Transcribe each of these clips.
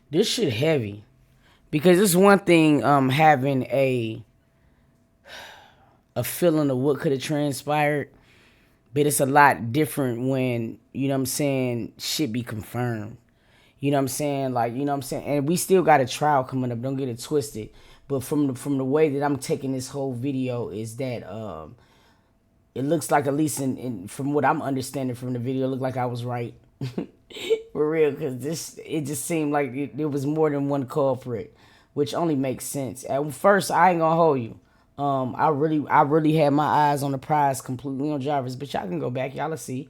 This shit heavy because it's one thing having a feeling of what could have transpired, but it's a lot different when, you know what I'm saying, shit be confirmed. You know what I'm saying? Like, you know what I'm saying? And we still got a trial coming up. Don't get it twisted. But from the way that I'm taking this whole video is that it looks like, at least from what I'm understanding from the video, it looked like I was right. For real, because it just seemed like there was more than one culprit, which only makes sense. At first, I ain't gonna hold you. I really had my eyes on the prize completely on Jarvis, but y'all can go back, y'all will see.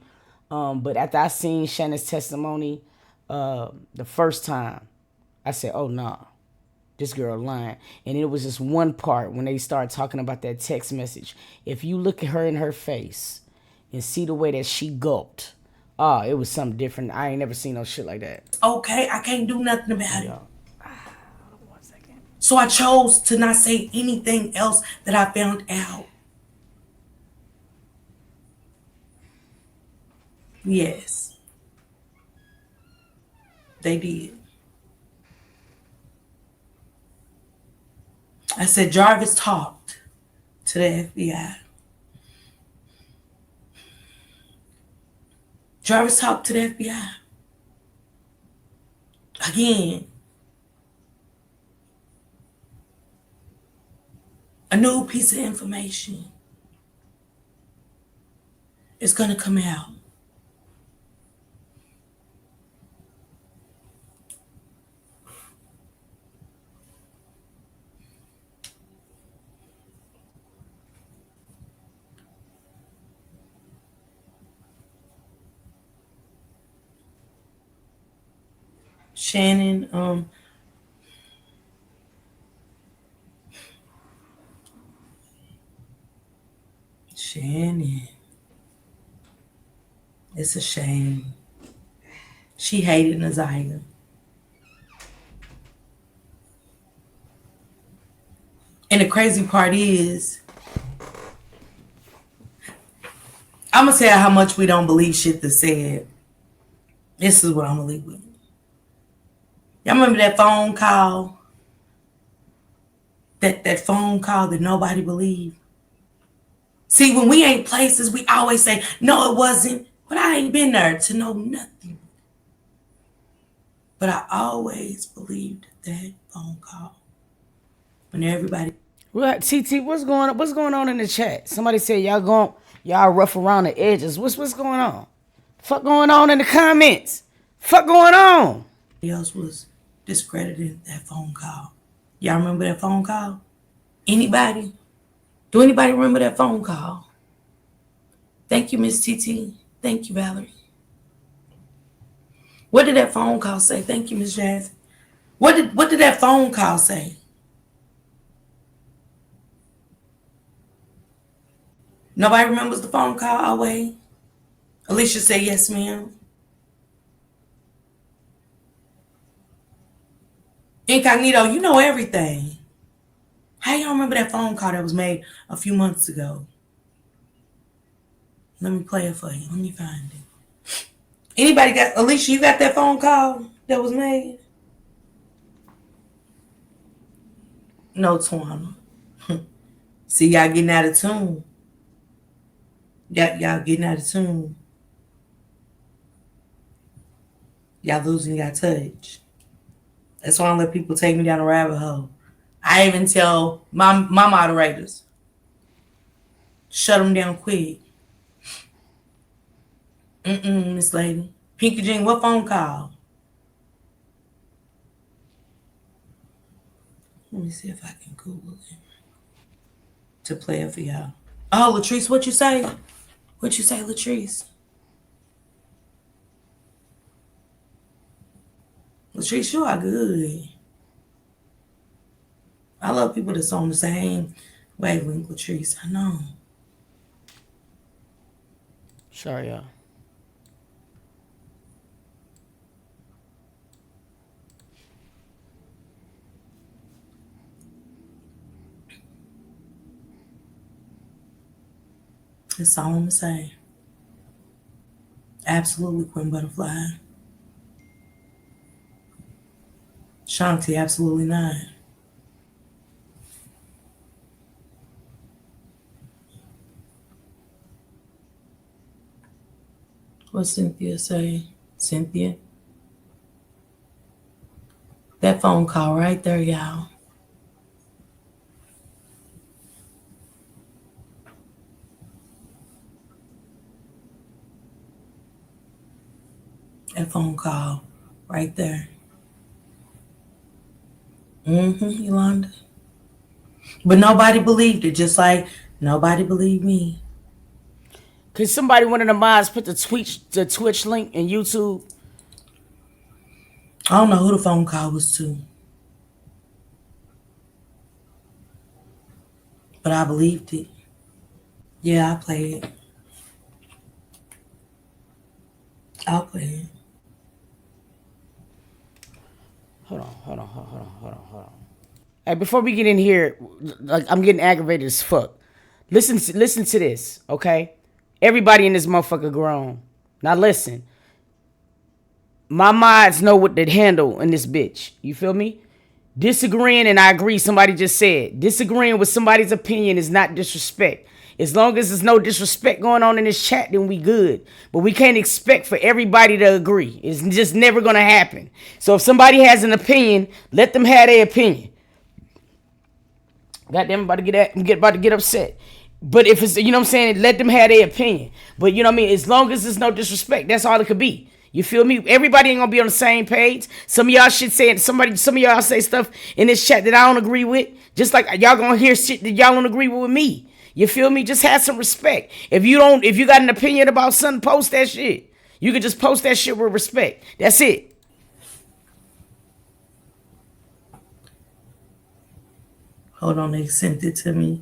But after I seen Shannon's testimony, the first time, I said, "Oh no, nah, this girl lying." And it was just one part when they started talking about that text message. If you look at her in her face and see the way that she gulped, it was something different. I ain't never seen no shit like that. Okay, I can't do nothing about it. Yeah. 1 second. So I chose to not say anything else that I found out. Yes, they did. I said Jarvis talked to the FBI. Jarvis talked to the FBI. Again, a new piece of information is going to come out. Shannon, Shannon, it's a shame. She hated Naziah. And the crazy part is, I'm going to tell you how much we don't believe shit that's said. This is what I'm going to leave with. Y'all remember that phone call? That phone call that nobody believed? See, when we ain't places, we always say, no, it wasn't. But I ain't been there to know nothing. But I always believed that phone call. When everybody... What TT? What's going on in the chat? Somebody said y'all rough around the edges. What's going on? Fuck going on in the comments? Fuck going on? else was discrediting that phone call. Y'all remember that phone call? Anybody? Do anybody remember that phone call? Thank you, Miss TT. Thank you, Valerie. What did that phone call say? Thank you, Miss Jazz. What did that phone call say? Nobody remembers the phone call? I'll wait. Alicia said yes, ma'am. Incognito, you know everything. How y'all remember that phone call that was made a few months ago? Let me play it for you. Let me find it. Anybody got... Alicia, you got that phone call that was made? No, Tawana. See, y'all getting out of tune. Y'all getting out of tune. Y'all losing your touch. That's why I don't let people take me down a rabbit hole. I even tell my moderators, shut them down quick. Miss Lady. Pinky Jean, what phone call? Let me see if I can Google it to play it for y'all. Oh, Latrice, what you say? What you say, Latrice? Latrice, you are good. I love people that's on the same wavelength, Latrice. I know. Sorry, y'all. That's all I'm gonna say. Absolutely, Queen Butterfly. Shanti, absolutely not. What Cynthia say? Cynthia? That phone call right there, y'all. That phone call right there. Yolanda. But nobody believed it, just like nobody believed me. Could somebody, one of the mods, put the Twitch link in YouTube? I don't know who the phone call was to, but I believed it. Yeah, I play it. I'll play it. Hold on. Hey, before we get in here, like I'm getting aggravated as fuck. Listen to this, okay? Everybody in this motherfucker grown. Now listen. My mods know what to handle in this bitch. You feel me? Disagreeing, and I agree, somebody just said, disagreeing with somebody's opinion is not disrespect. As long as there's no disrespect going on in this chat, then we good. But we can't expect for everybody to agree. It's just never gonna happen. So if somebody has an opinion, let them have their opinion. Goddamn, about to get upset. But if it's, you know what I'm saying, let them have their opinion. But you know what I mean, as long as there's no disrespect, that's all it could be. You feel me? Everybody ain't gonna be on the same page. Some of y'all shit saying some of y'all say stuff in this chat that I don't agree with. Just like y'all gonna hear shit that y'all don't agree with me. You feel me? Just have some respect. If you got an opinion about something, post that shit. You can just post that shit with respect. That's it. Hold on, they sent it to me.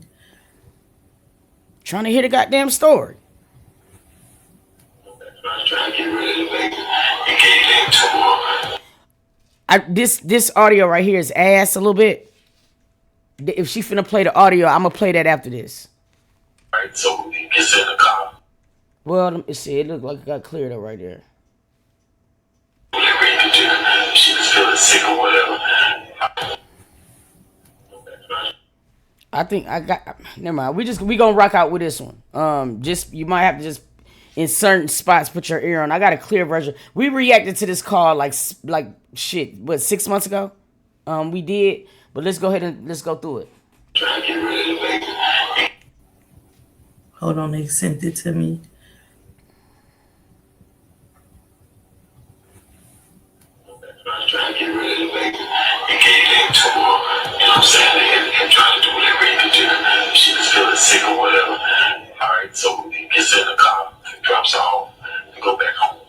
Trying to hear the goddamn story. Trying to get rid of the baby. You gave them to her. This audio right here is ass a little bit. If she finna play the audio, I'm gonna play that after this. Alright, so he gets in the car. Well, let me see. It looked like it got cleared up right there. She was feeling sick or whatever. I think I got. Never mind. We gonna rock out with this one. Just you might have to just in certain spots put your ear on. I got a clear version. We reacted to this call like shit. What 6 months ago? We did. But let's go ahead and let's go through it. Trying to get rid of the baby. Hold on, they sent it to me. Trying to get rid of the baby. You gave them to her. You know what I'm saying? And trying to do whatever he could do. She was feeling sick or whatever. Alright, so he gets in the car, drops her off, and go back home.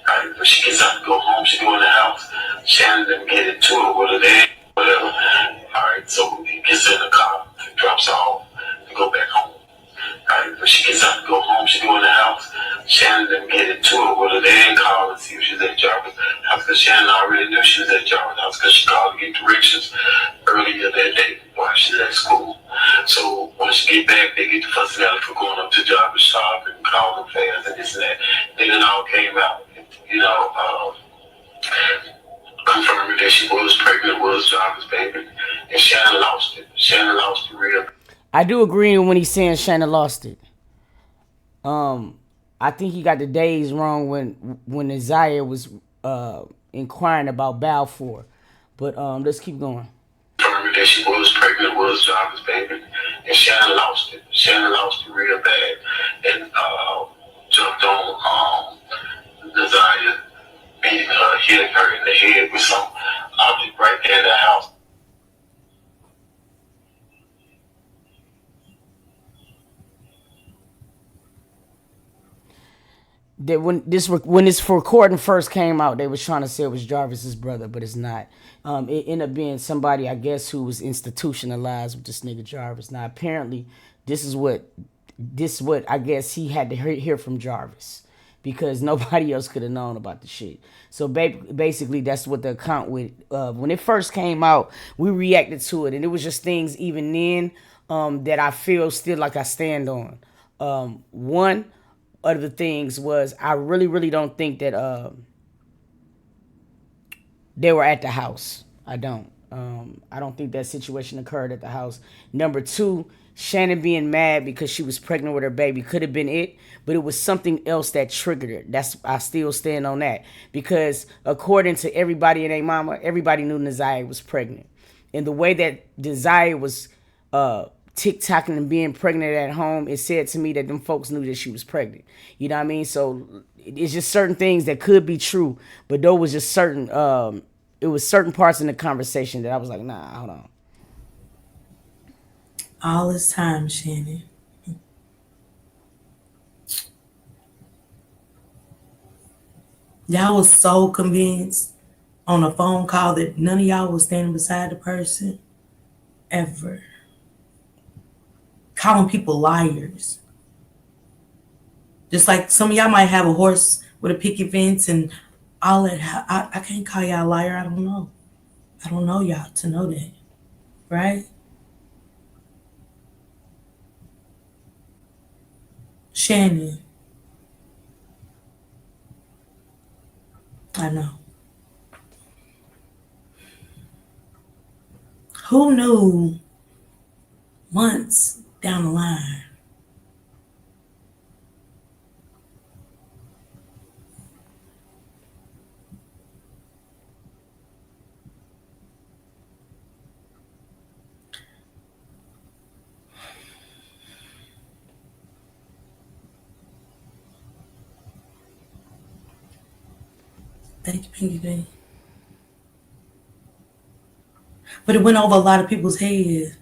Alright, when she gets out to go home, she go in the house. Shannon didn't get into it with her there, whatever. Alright, so he gets in the car, drops her off, and go back home. Alright, when she gets out to go home, she go in the house. Shannon didn't get into it with her. They didn't call and see if she was at Jarvis' house because Shannon already knew she was at Jarvis' house because she called to get directions earlier that day while she was at school. So when she get back, they get the fussing at her for going up to Jarvis' shop and calling fans and this and that. Then it all came out, you know, confirming that she was pregnant, was Jarvis' baby, and Shannon lost it. Shannon lost it real. I do agree when he's saying Shannon lost it. I think he got the days wrong when Isaiah was inquiring about Balfour. But let's keep going. Confirming that she was pregnant, was Jarvis' baby, and Shannon lost it. Shannon lost it real bad, and jumped on Isaiah, beating her, hitting her in the head with some object right there in the house. That when this recording first came out, they was trying to say it was Jarvis's brother, but it's not. It ended up being somebody, I guess, who was institutionalized with this nigga Jarvis. Now apparently, this is what I guess he had to hear from Jarvis because nobody else could have known about the shit. So basically, that's what the account with when it first came out, we reacted to it, and it was just things even then that I feel still like I stand on. One of the things was I really don't think that they were at the house. I don't. I don't think that situation occurred at the house. Number two, Shannon being mad because she was pregnant with her baby could have been it, but it was something else that triggered it. That's I still stand on that because according to everybody in A Mama, everybody knew Nasiah was pregnant, and the way that Desire was TikToking and being pregnant at home, it said to me that them folks knew that she was pregnant. You know what I mean? So it's just certain things that could be true, but there was just certain it was certain parts in the conversation that I was like, nah, hold on. All this time, Shannon. Y'all was so convinced on a phone call that none of y'all was standing beside the person ever. Calling people liars. Just like some of y'all might have a horse with a picket fence and all that. I can't call y'all a liar. I don't know. I don't know y'all to know that. Right? Shannon. I know. Who knew months down the line? Thank you, Pinky Day. But it went over a lot of people's heads.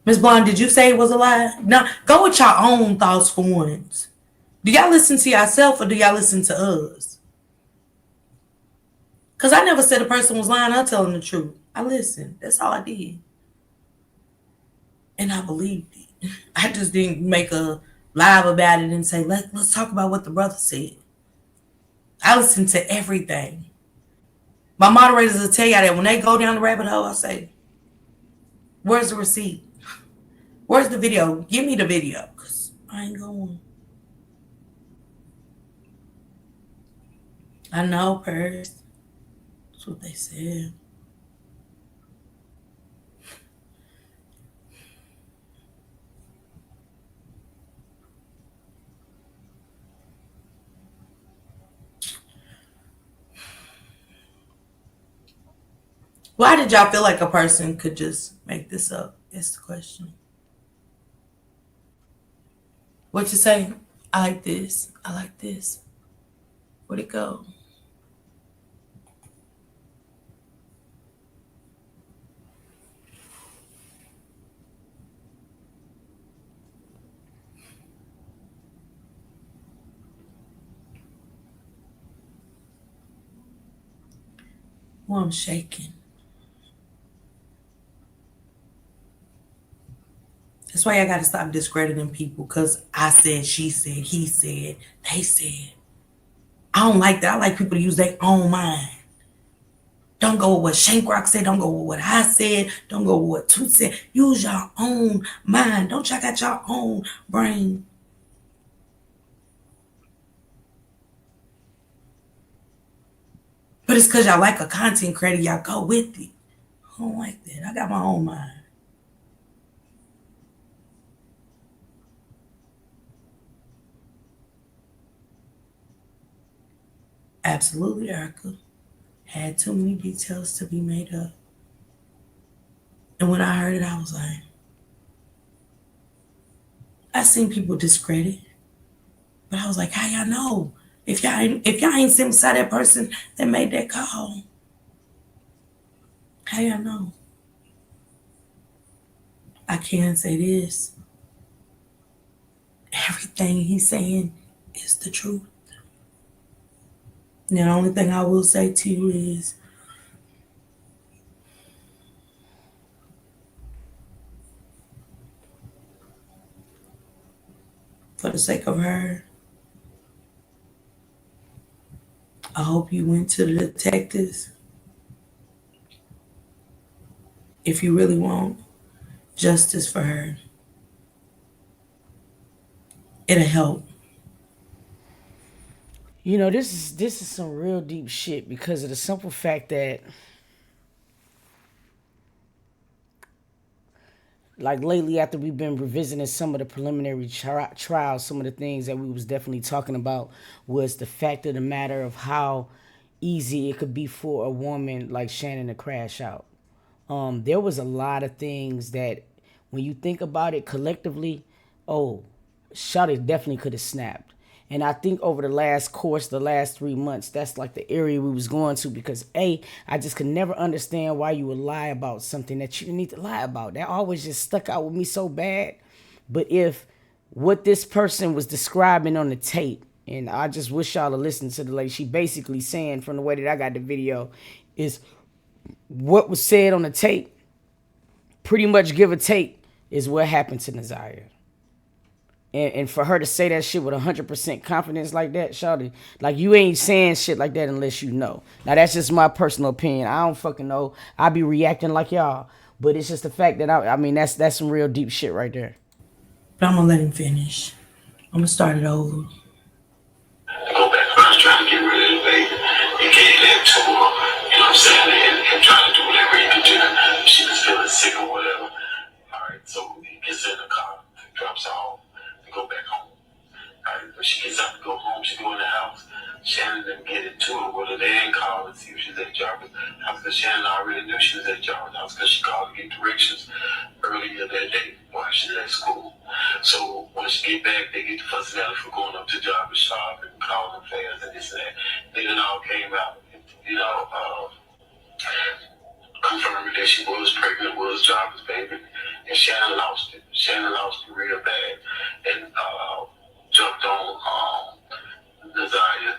Miss Blonde, did you say it was a lie? No, go with your own thoughts for once. Do y'all listen to yourself or do y'all listen to us? Because I never said a person was lying or telling the truth. I listened. That's all I did. And I believed it. I just didn't make a live about it and say, let's talk about what the brother said. I listen to everything. My moderators will tell y'all that when they go down the rabbit hole, I say, where's the receipt? Where's the video? Give me the video, because I ain't going. I know, Purse. That's what they said. Why did y'all feel like a person could just make this up? That's the question. What you say? I like this. I like this. Where'd it go? Oh, I'm shaking. That's why I got to stop discrediting people because I said, she said, he said, they said. I don't like that. I like people to use their own mind. Don't go with what Shankrock said. Don't go with what I said. Don't go with what Toot said. Use your own mind. Don't y'all got your own brain? But it's because y'all like a content creator. Y'all go with it. I don't like that. I got my own mind. Absolutely, Erica. Had too many details to be made up. And when I heard it, I was like, I seen people discredit, but I was like, how y'all know? If y'all ain't sitting beside that person that made that call, how y'all know? I can say this. Everything he's saying is the truth. Now, the only thing I will say to you is, for the sake of her, I hope you went to the detectives. If you really want justice for her, it'll help. You know, this is some real deep shit because of the simple fact that like lately after we've been revisiting some of the preliminary trials, some of the things that we was definitely talking about was the fact of the matter of how easy it could be for a woman like Shannon to crash out. There was a lot of things that when you think about it collectively, oh, Shawty definitely could have snapped. And I think over the last 3 months, that's like the area we was going to because I just could never understand why you would lie about something that you didn't need to lie about. That always just stuck out with me so bad. But if what this person was describing on the tape, and I just wish y'all to listen to the lady, she basically saying from the way that I got the video, is what was said on the tape, pretty much give or take, is what happened to Nazaria. And for her to say that shit with 100% confidence like that, shawty, like you ain't saying shit like that unless you know. Now that's just my personal opinion. I don't fucking know. I be reacting like y'all, but it's just the fact that I mean that's some real deep shit right there. But I'm gonna let him finish. I'm gonna start it over. Go back. I was trying to get rid of the baby. He gave that to her. You know what I'm saying? And trying to do whatever he could do. She was feeling sick or whatever. All right, so he gets in the car, drops her off, and go back home. All right, when she gets up to go home, she go in the house. Shannon didn't get into it with her. They didn't call and see if she was at Jarvis' house because Shannon already knew she was at Jarvis' house because she called to get directions earlier that day while she was at school. So when she get back, they get the fussing at her for going up to Jarvis' shop and calling them fast and this and that. Then it all came out, you know, confirming that she was pregnant, was Jarvis' baby, and Shannon lost it. Shannon lost it real bad and jumped on Nazaria,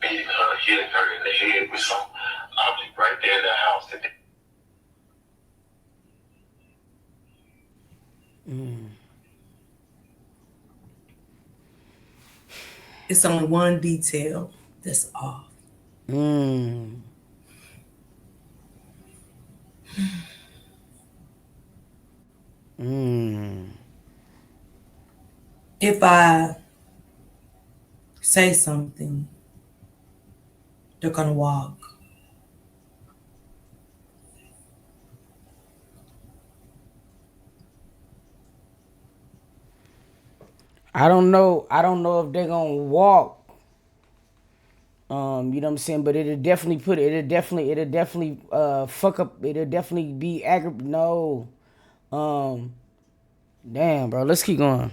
beating her, hitting her in the head with some object right there in the house. It's only one detail that's off. If I say something, they're gonna walk. I don't know if they're gonna walk. You know what I'm saying? But it'll definitely fuck up, it'll definitely be no. Damn, bro, let's keep going.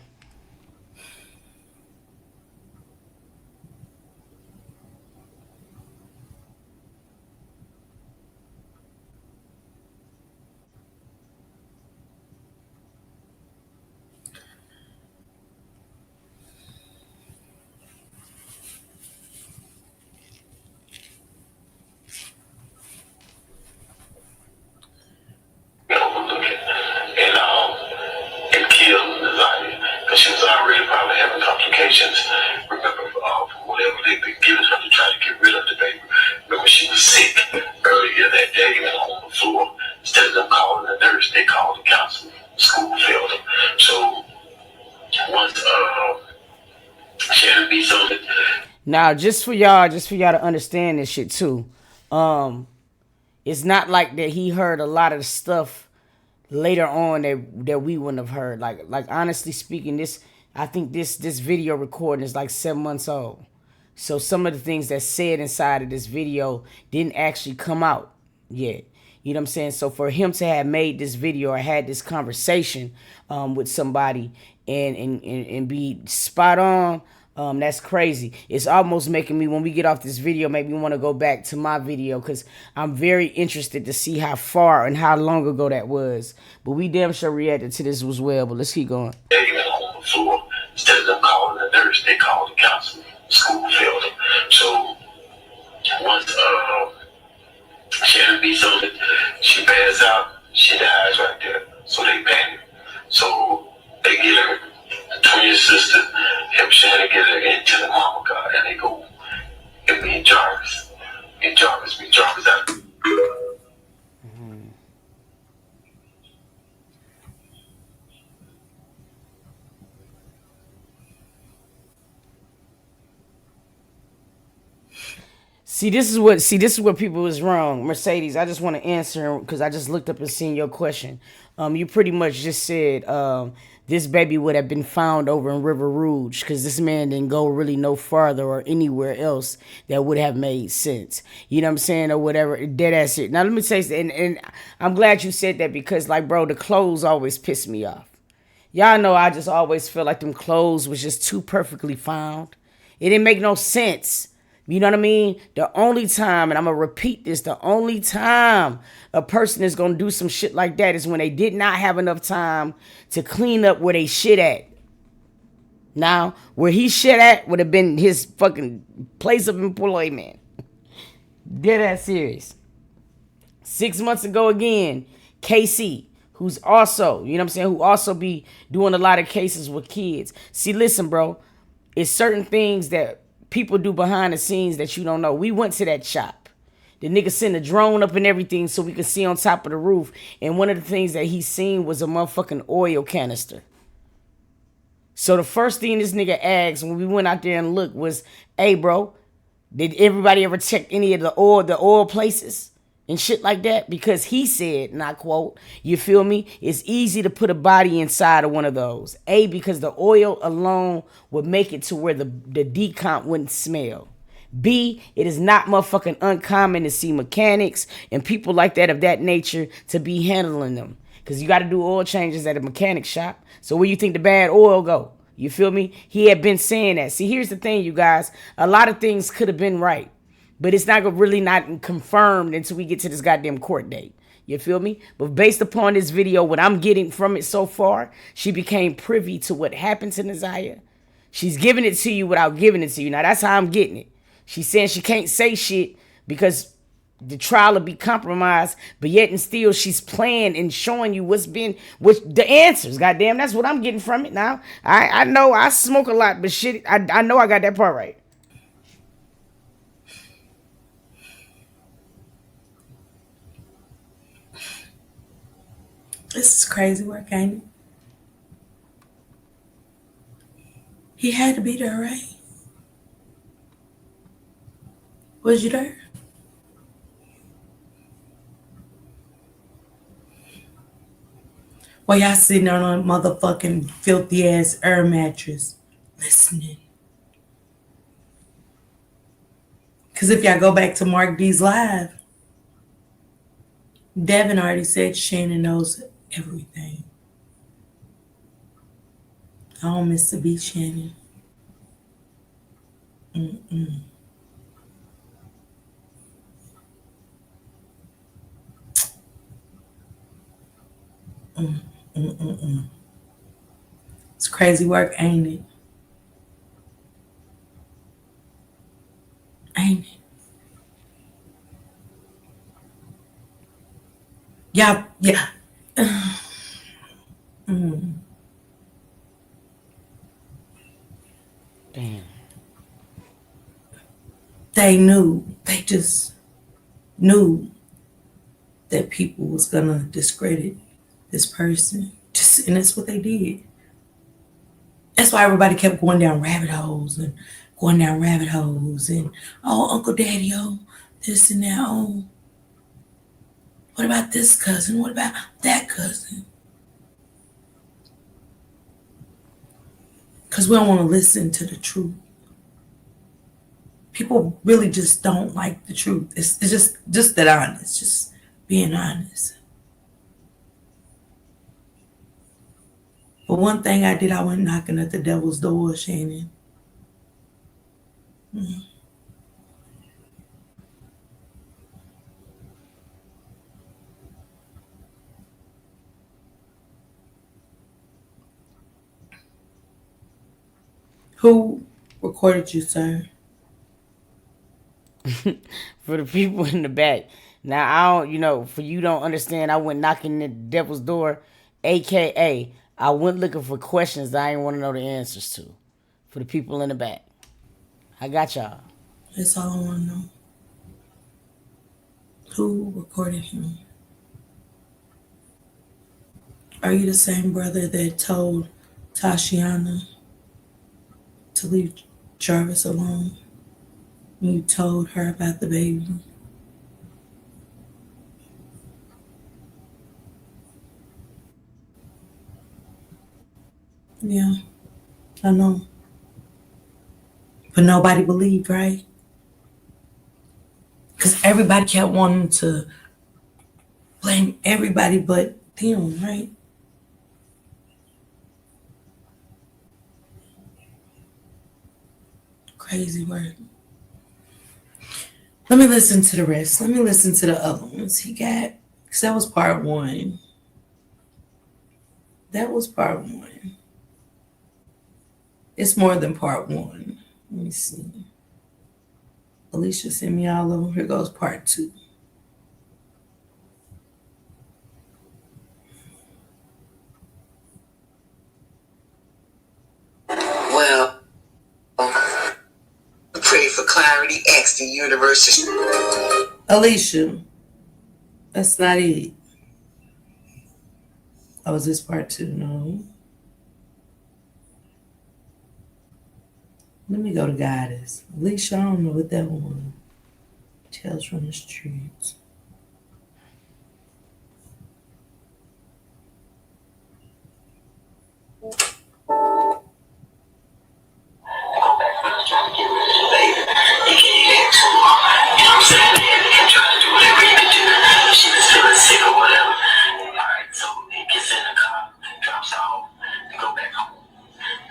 Overlook it and kill Nazaria because she was already probably having complications. Remember, from whatever they've been giving her to try to get rid of the baby. Remember, she was sick earlier that day and on the floor. Instead of them calling the nurse, they called the counselor. School failed them. So once Shannon beats on it. Now, just for y'all to understand this shit too. It's not like that he heard a lot of the stuff later on that we wouldn't have heard. Like honestly speaking, I think this video recording is like 7 months old. So some of the things that's said inside of this video didn't actually come out yet. You know what I'm saying? So for him to have made this video or had this conversation with somebody and be spot on, that's crazy. It's almost making me, when we get off this video, make me want to go back to my video because I'm very interested to see how far and how long ago that was. But we damn sure reacted to this as well. But let's keep going. On the floor. Instead of them calling the nurse, they called the counselor. School failed them. So once Shannon beats on it, she passes out, she dies right there. So they panic. So they get her twin sister, help Shannon get her into the mama car, and they go and meet Jarvis. And Jarvis meet Jarvis out. this is what people is wrong. Mercedes, I just want to answer because I just looked up and seen your question. You pretty much just said this baby would have been found over in River Rouge because this man didn't go really no farther or anywhere else that would have made sense. You know what I'm saying, or whatever. Dead ass shit. Now let me say, and I'm glad you said that because, like, bro, the clothes always piss me off. Y'all know I just always feel like them clothes was just too perfectly found. It didn't make no sense. You know what I mean? The only time, and I'm going to repeat this, the only time a person is going to do some shit like that is when they did not have enough time to clean up where they shit at. Now, where he shit at would have been his fucking place of employment. Dead ass serious. 6 months ago again, KC, who's also, you know what I'm saying, who also be doing a lot of cases with kids. See, listen, bro, it's certain things that people do behind the scenes that you don't know. We went to that shop. The nigga sent a drone up and everything so we could see on top of the roof. And one of the things that he seen was a motherfucking oil canister. So the first thing this nigga asked when we went out there and looked was, hey, bro, did everybody ever check any of the oil places? And shit like that, because he said, and I quote, you feel me? It's easy to put a body inside of one of those. A, because the oil alone would make it to where the decomp wouldn't smell. B, it is not motherfucking uncommon to see mechanics and people like that of that nature to be handling them. Because you got to do oil changes at a mechanic shop. So where you think the bad oil go? You feel me? He had been saying that. See, here's the thing, you guys. A lot of things could have been right. But it's not really not confirmed until we get to this goddamn court date. You feel me? But based upon this video, what I'm getting from it so far, she became privy to what happened to Nasiah. She's giving it to you without giving it to you. Now, that's how I'm getting it. She's saying she can't say shit because the trial will be compromised, but yet and still she's playing and showing you what's the answers. Goddamn, that's what I'm getting from it now. I know I smoke a lot, but shit, I know I got that part right. This is crazy work, ain't it? He had to be there, right? Was you there? While y'all sitting on a motherfucking filthy ass air mattress listening. Because if y'all go back to Mark D's live, Devin already said Shannon knows everything. I don't miss the beat, Shannon. It's crazy work, ain't it? Ain't it? Yeah. Damn. They knew. They just knew that people was gonna discredit this person. And that's what they did. That's why everybody kept going down rabbit holes and oh, Uncle Daddy, oh, this and that, oh. What about this cousin? What about that cousin? Because we don't want to listen to the truth. People really just don't like the truth. It's just that honest, just being honest. But one thing I did, I went knocking at the devil's door, Shannon. Who recorded you, sir? For the people in the back. Now, for you don't understand, I went knocking at the devil's door, a.k.a. I went looking for questions that I didn't want to know the answers to. For the people in the back. I got y'all. That's all I want to know. Who recorded him? Are you the same brother that told Tashiana to leave Jarvis alone? You told her about the baby. Yeah, I know. But nobody believed, right? Because everybody kept wanting to blame everybody but them, right? Crazy word. Let me listen to the rest. Let me listen to the other ones he got. Because that was part one. That was part one. It's more than part one. Let me see. Alicia sent me all of them. Here goes part two. Well, pray for clarity. Ask the universe. Alicia, that's not it. Oh, was this part two? No. Let me go to Goddess. Alicia, I don't know what that one. Tales from the streets. Trying to get rid of the baby. You can't get too long. You know what I'm saying? And try to do whatever you can do. She was feeling sick or whatever. Alright, so he gets in the car, drops her off, and go back home.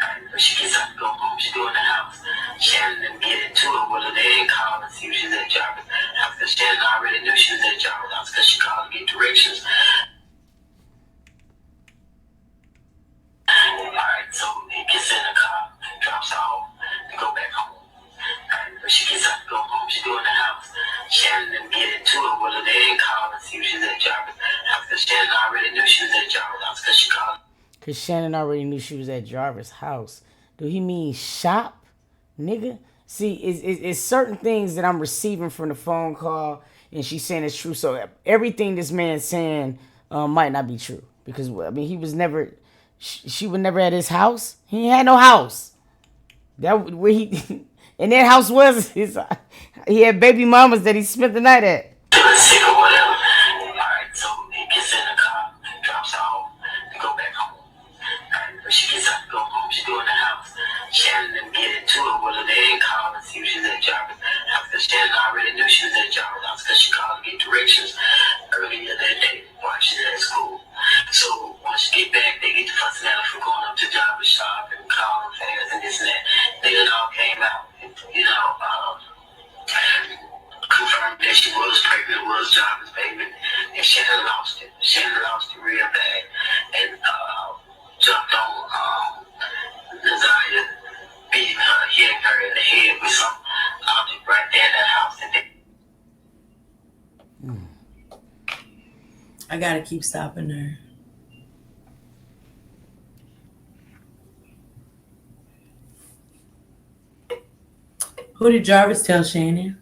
Alright, when she gets up to go home, she go in the house. Shannon didn't get into it with her. They didn't call and see if she was at Jarvis' house because Shannon already knew she was at Jarvis' house because she called to get directions. Alright, so he gets in the car, drops her off, and go back home. Alright, when she gets up to go home, she go in the house. Shannon didn't get into it with her. They didn't call and see if she was at Jarvis' house because Shannon already knew she was at Jarvis' house because she called. Because Shannon already knew she was at Jarvis' house. Do he mean shop, nigga? See, it's certain things that I'm receiving from the phone call, and she's saying it's true. So everything this man's saying might not be true. Because, I mean, he was never, she was never at his house. He ain't had no house. That where he, and that house was his, he had baby mamas that he spent the night at. Sick or whatever. Alright, so he gets in the car, drops her off, and go back home. Alright, when she gets up to go home, she go in the house. Shannon didn't get into it with her. They didn't call and see if she was at Jarvis' house because Shannon already knew she was at Jarvis' house because she called to get directions earlier that day while she was at school. So once she get back, they get to fussing at her for going up to Jarvis' shop and calling fast and this and that. Then it all came out, you know, confirmed that she was pregnant, was Jarvis' baby, and Shannon lost it. Shannon lost it real bad and jumped on Nazaria, beating her, hitting her in the head with some object right there in that house. And I gotta keep stopping there. Who did Jarvis tell Shannon?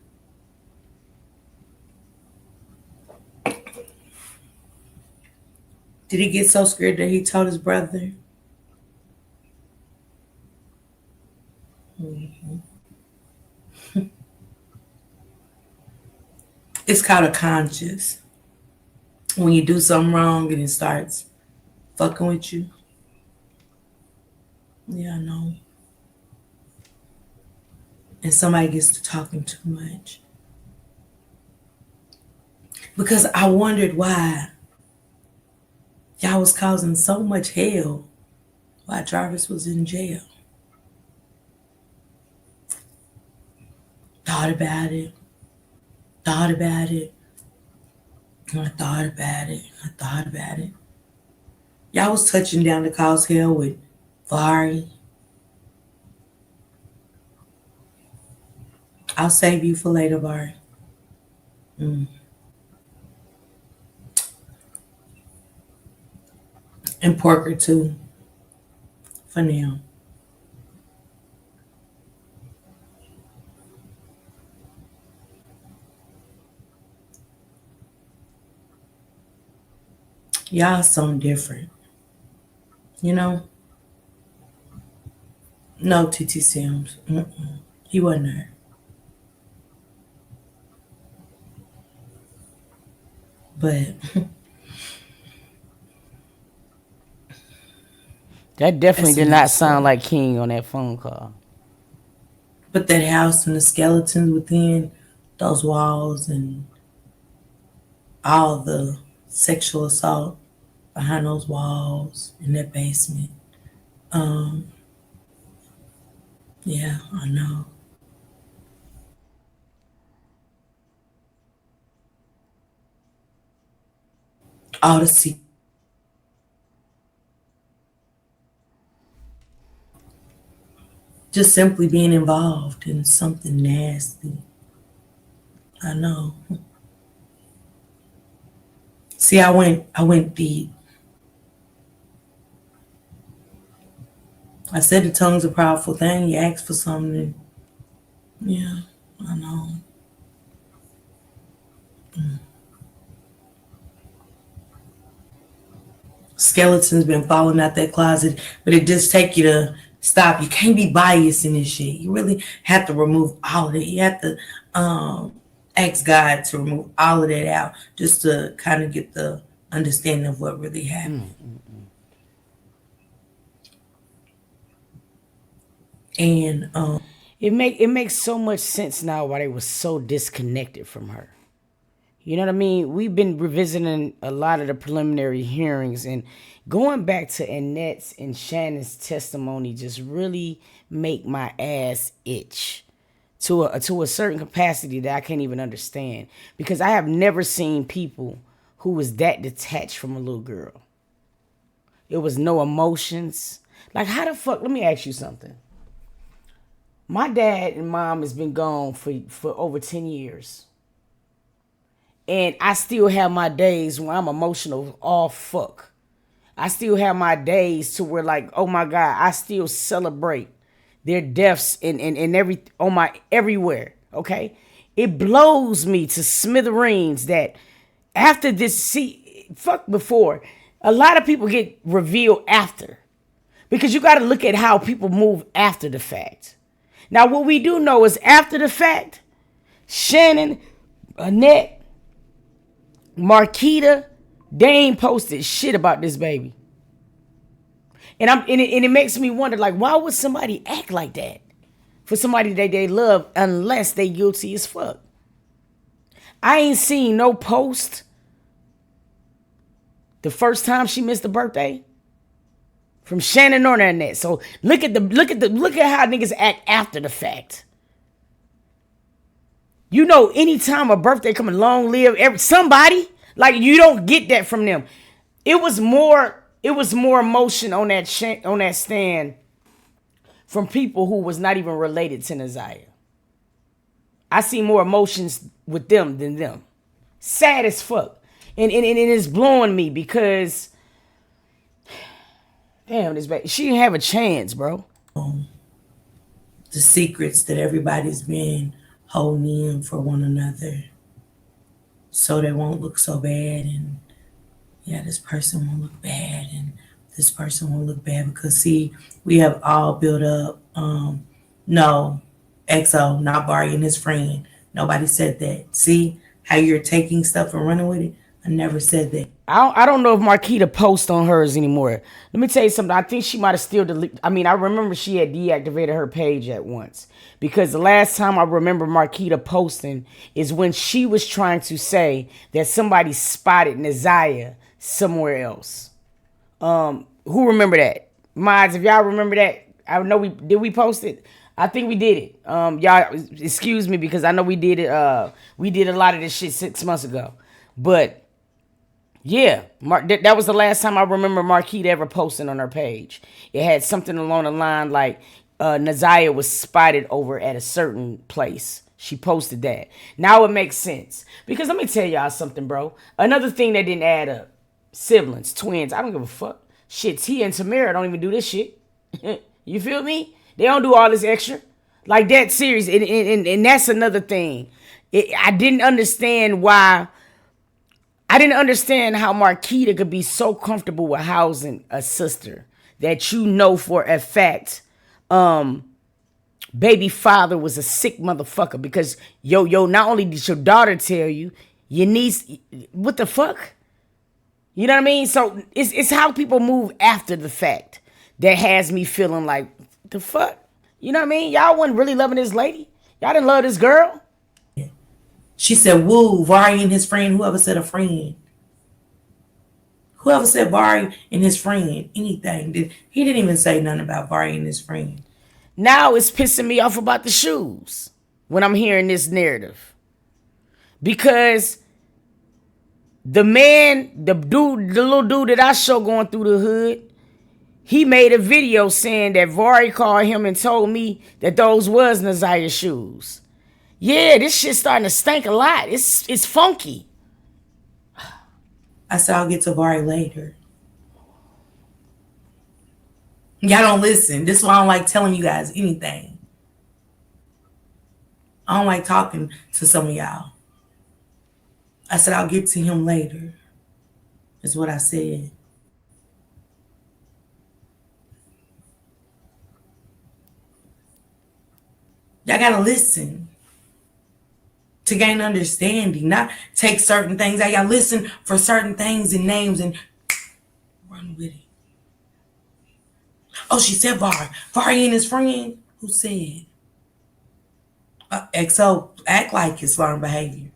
Did he get so scared that he told his brother? Mm-hmm. It's called a conscience. When you do something wrong and it starts fucking with you. Yeah, I know. And somebody gets to talking too much. Because I wondered why y'all was causing so much hell while Jarvis was in jail. Thought about it. Thought about it. I thought about it. I thought about it. Y'all was touching down to cause hell with Vari. I'll save you for later, Vari. And Porker too. For now. Y'all something different. You know? No, TT Sims. He wasn't there. But That definitely that's did another not sound story. like King on that phone call. But that house and the skeletons within those walls and all the sexual assault behind those walls in that basement. Um, yeah, I know. All the just simply being involved in something nasty. I know. See, I went deep. I said the tongue's a powerful thing. You ask for something. Yeah, I know. Skeletons been falling out that closet, but it just take you to stop. You can't be biased in this shit. You really have to remove all of it. You have to ask God to remove all of that out just to kind of get the understanding of what really happened. And It makes so much sense now why they were so disconnected from her. You know what I mean? We've been revisiting a lot of the preliminary hearings, and going back to Annette's and Shannon's testimony just really make my ass itch to a certain capacity that I can't even understand, because I have never seen people who was that detached from a little girl. It was no emotions. Like, how the fuck? Let me ask you something. My dad and mom has been gone for over 10 years. And I still have my days when I'm emotional all fuck. I still have my days to where, like, oh my God, I still celebrate their deaths and every on my everywhere. Okay? It blows me to smithereens that after this, see, fuck before. A lot of people get revealed after. Because you gotta look at how people move after the fact. Now, what we do know is after the fact, Shannon, Annette, Marquita, they ain't posted shit about this baby. And it makes me wonder, like, why would somebody act like that for somebody that they love unless they guilty as fuck? I ain't seen no post the first time she missed a birthday from Shannon or Annette. So look at how niggas act after the fact. You know, anytime a birthday coming, long live somebody, like, you don't get that from them. It was more emotion on that stand from people who was not even related to Naziah. I see more emotions with them than them. Sad as fuck. And it's blowing me because, damn, this baby, she didn't have a chance, bro. the secrets that everybody's been holding in for one another so they won't look so bad, and yeah, this person won't look bad and this person won't look bad, because see, we have all built up no, XO not Barry and his friend, nobody said that. See how you're taking stuff and running with it? I never said that. I don't know if Marquita posts on hers anymore. Let me tell you something. I think she might have still deleted. I mean, I remember she had deactivated her page at once, because the last time I remember Marquita posting is when she was trying to say that somebody spotted Naziah somewhere else. Who remember that? Mods, if y'all remember that, I know we post it. I think we did it. Y'all excuse me, because I know we did it. We did a lot of this shit 6 months ago, but. Yeah, that was the last time I remember Marquita ever posting on her page. It had something along the line like Naziah was spotted over at a certain place. She posted that. Now it makes sense. Because let me tell y'all something, bro. Another thing that didn't add up. Siblings, twins, I don't give a fuck. Shit, Tia and Tamara don't even do this shit. You feel me? They don't do all this extra. Like that series. And that's another thing. I didn't understand why. I didn't understand how Marquita could be so comfortable with housing a sister that you know for a fact baby father was a sick motherfucker, because yo, not only did your daughter tell you, Your niece, what the fuck? You know what I mean? So it's how people move after the fact that has me feeling like, the fuck? You know what I mean? Y'all wasn't really loving this lady. Y'all didn't love this girl. She said, woo, Vari and his friend. Whoever said a friend. Whoever said Vari and his friend. Anything. He didn't even say nothing about Vari and his friend. Now it's pissing me off about the shoes when I'm hearing this narrative. Because the man, the little dude that I show going through the hood, he made a video saying that Vari called him and told me that those was Naziah's shoes. Yeah, this shit's starting to stink a lot. It's funky. I said, I'll get to Vari later. Y'all don't listen. This is why I don't like telling you guys anything. I don't like talking to some of y'all. I said, I'll get to him later. Is what I said. Y'all gotta listen to gain understanding, not take certain things. I gotta listen for certain things and names and run with it. Oh, she said Vari. Vari and his friend. Who said? XO, act like it's learned behavior.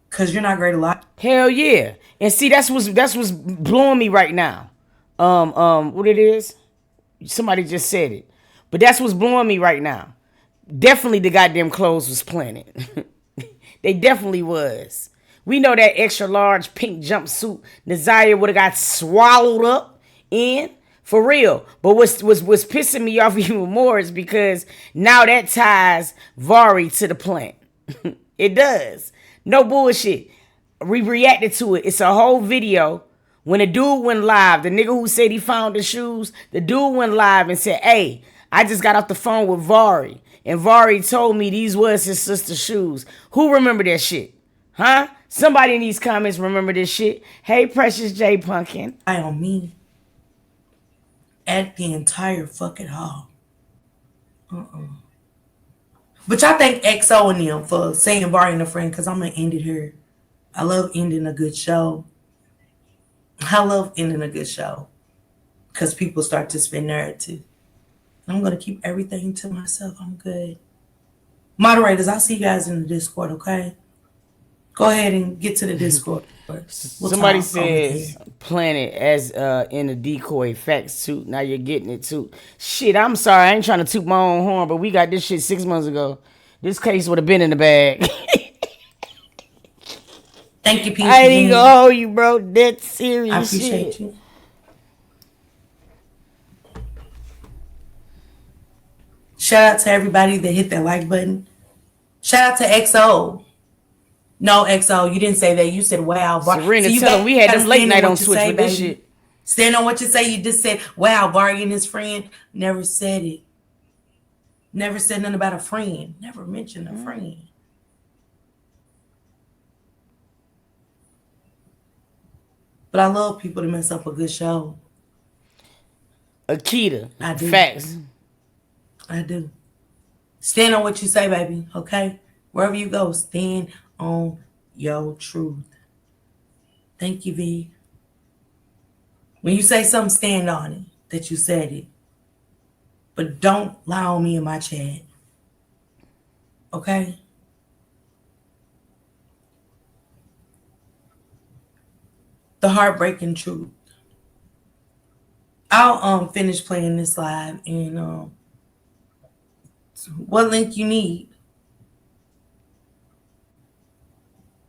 Cause you're not great a lot. Hell yeah. And see, that's what's blowing me right now. What it is? Somebody just said it. But that's what's blowing me right now. Definitely the goddamn clothes was planted. They definitely was. We know that extra large pink jumpsuit Naziah would have got swallowed up in. For real. But what's pissing me off even more is because now that ties Vari to the plant. It does. No bullshit. We reacted to it. It's a whole video. When the dude went live, the nigga who said he found the shoes, the dude went live and said, hey, I just got off the phone with Vari. And Vari told me these was his sister's shoes. Who remember that shit? Huh? Somebody in these comments remember this shit. Hey, Precious J Pumpkin. I on me. At the entire fucking hall. But y'all thank XO and them for saying Vari and a friend, because I'm going to end it here. I love ending a good show. Because people start to spin narrative. I'm going to keep everything to myself. I'm good. Moderators, I'll see you guys in the Discord, okay? Go ahead and get to the Discord. Somebody says Planet as in a decoy facts too. Now you're getting it too. Shit, I'm sorry. I ain't trying to toot my own horn, but we got this shit 6 months ago. This case would have been in the bag. Thank you, P. I ain't gonna hold you, bro. That's serious. I appreciate you. Shout out to everybody that hit that like button. Shout out to XO. No, XO, you didn't say that. You said, wow. Serena, so tell him we had them late night on Twitch with this shit. Stand on what you say. You just said, wow, Vari and his friend. Never said it. Never said nothing about a friend. Never mentioned a friend. But I love people to mess up a good show. Akita. I do. Facts. I do. Stand on what you say, baby. Okay? Wherever you go, stand on your truth. Thank you, V. When you say something, stand on it, that you said it. But don't lie on me in my chat. Okay? The heartbreaking truth. I'll finish playing this live and what link you need?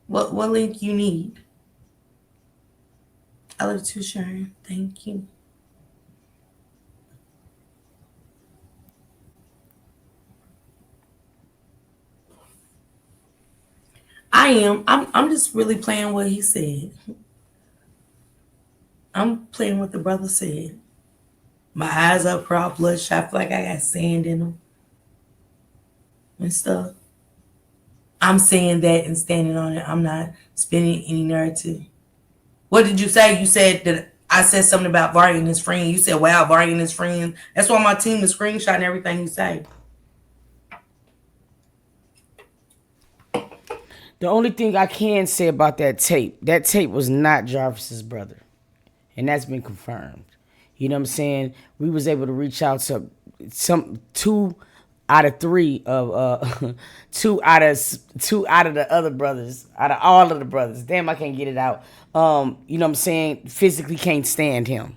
What link you need? I love to share. Thank you. I'm just really playing what he said. I'm playing what the brother said. My eyes are proud, bloodshot. I feel like I got sand in them and stuff. I'm saying that and standing on it. I'm not spinning any narrative. What did you say? You said that I said something about Vari and his friend. You said, wow, Vari and his friend. That's why my team is screenshotting everything you say. The only thing I can say about that tape was not Jarvis's brother. And that's been confirmed. You know what I'm saying? We was able to reach out to two out of three of two out of the other brothers, out of all of the brothers. Damn, I can't get it out. You know what I'm saying? Physically can't stand him.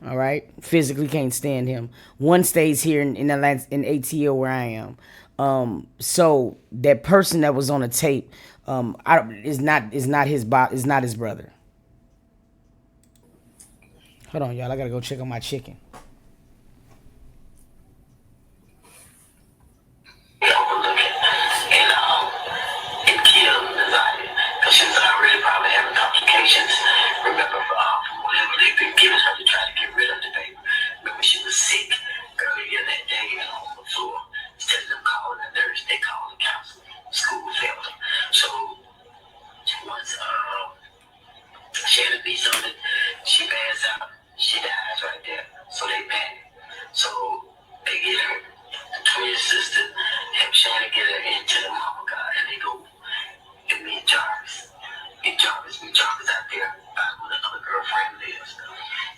All right, physically can't stand him. One stays here in Atlanta, in ATL where I am. So that person that was on the tape, is not his brother. Hold on, y'all. I gotta go check on my chicken. And kill Nazaria, because she was already probably having complications. Remember, from whatever they've been giving her to try to get rid of the baby. Remember, she was sick earlier that day and on the floor. Instead of them calling the nurse, they called the counselor. School failed them. So once Shannon beats on it, she passes out. She dies right there. So they panic. So they get her. The twin sister help Shannon get her into the mama god, and they go and meet Jarvis. And Jarvis out there where the other girlfriend lives.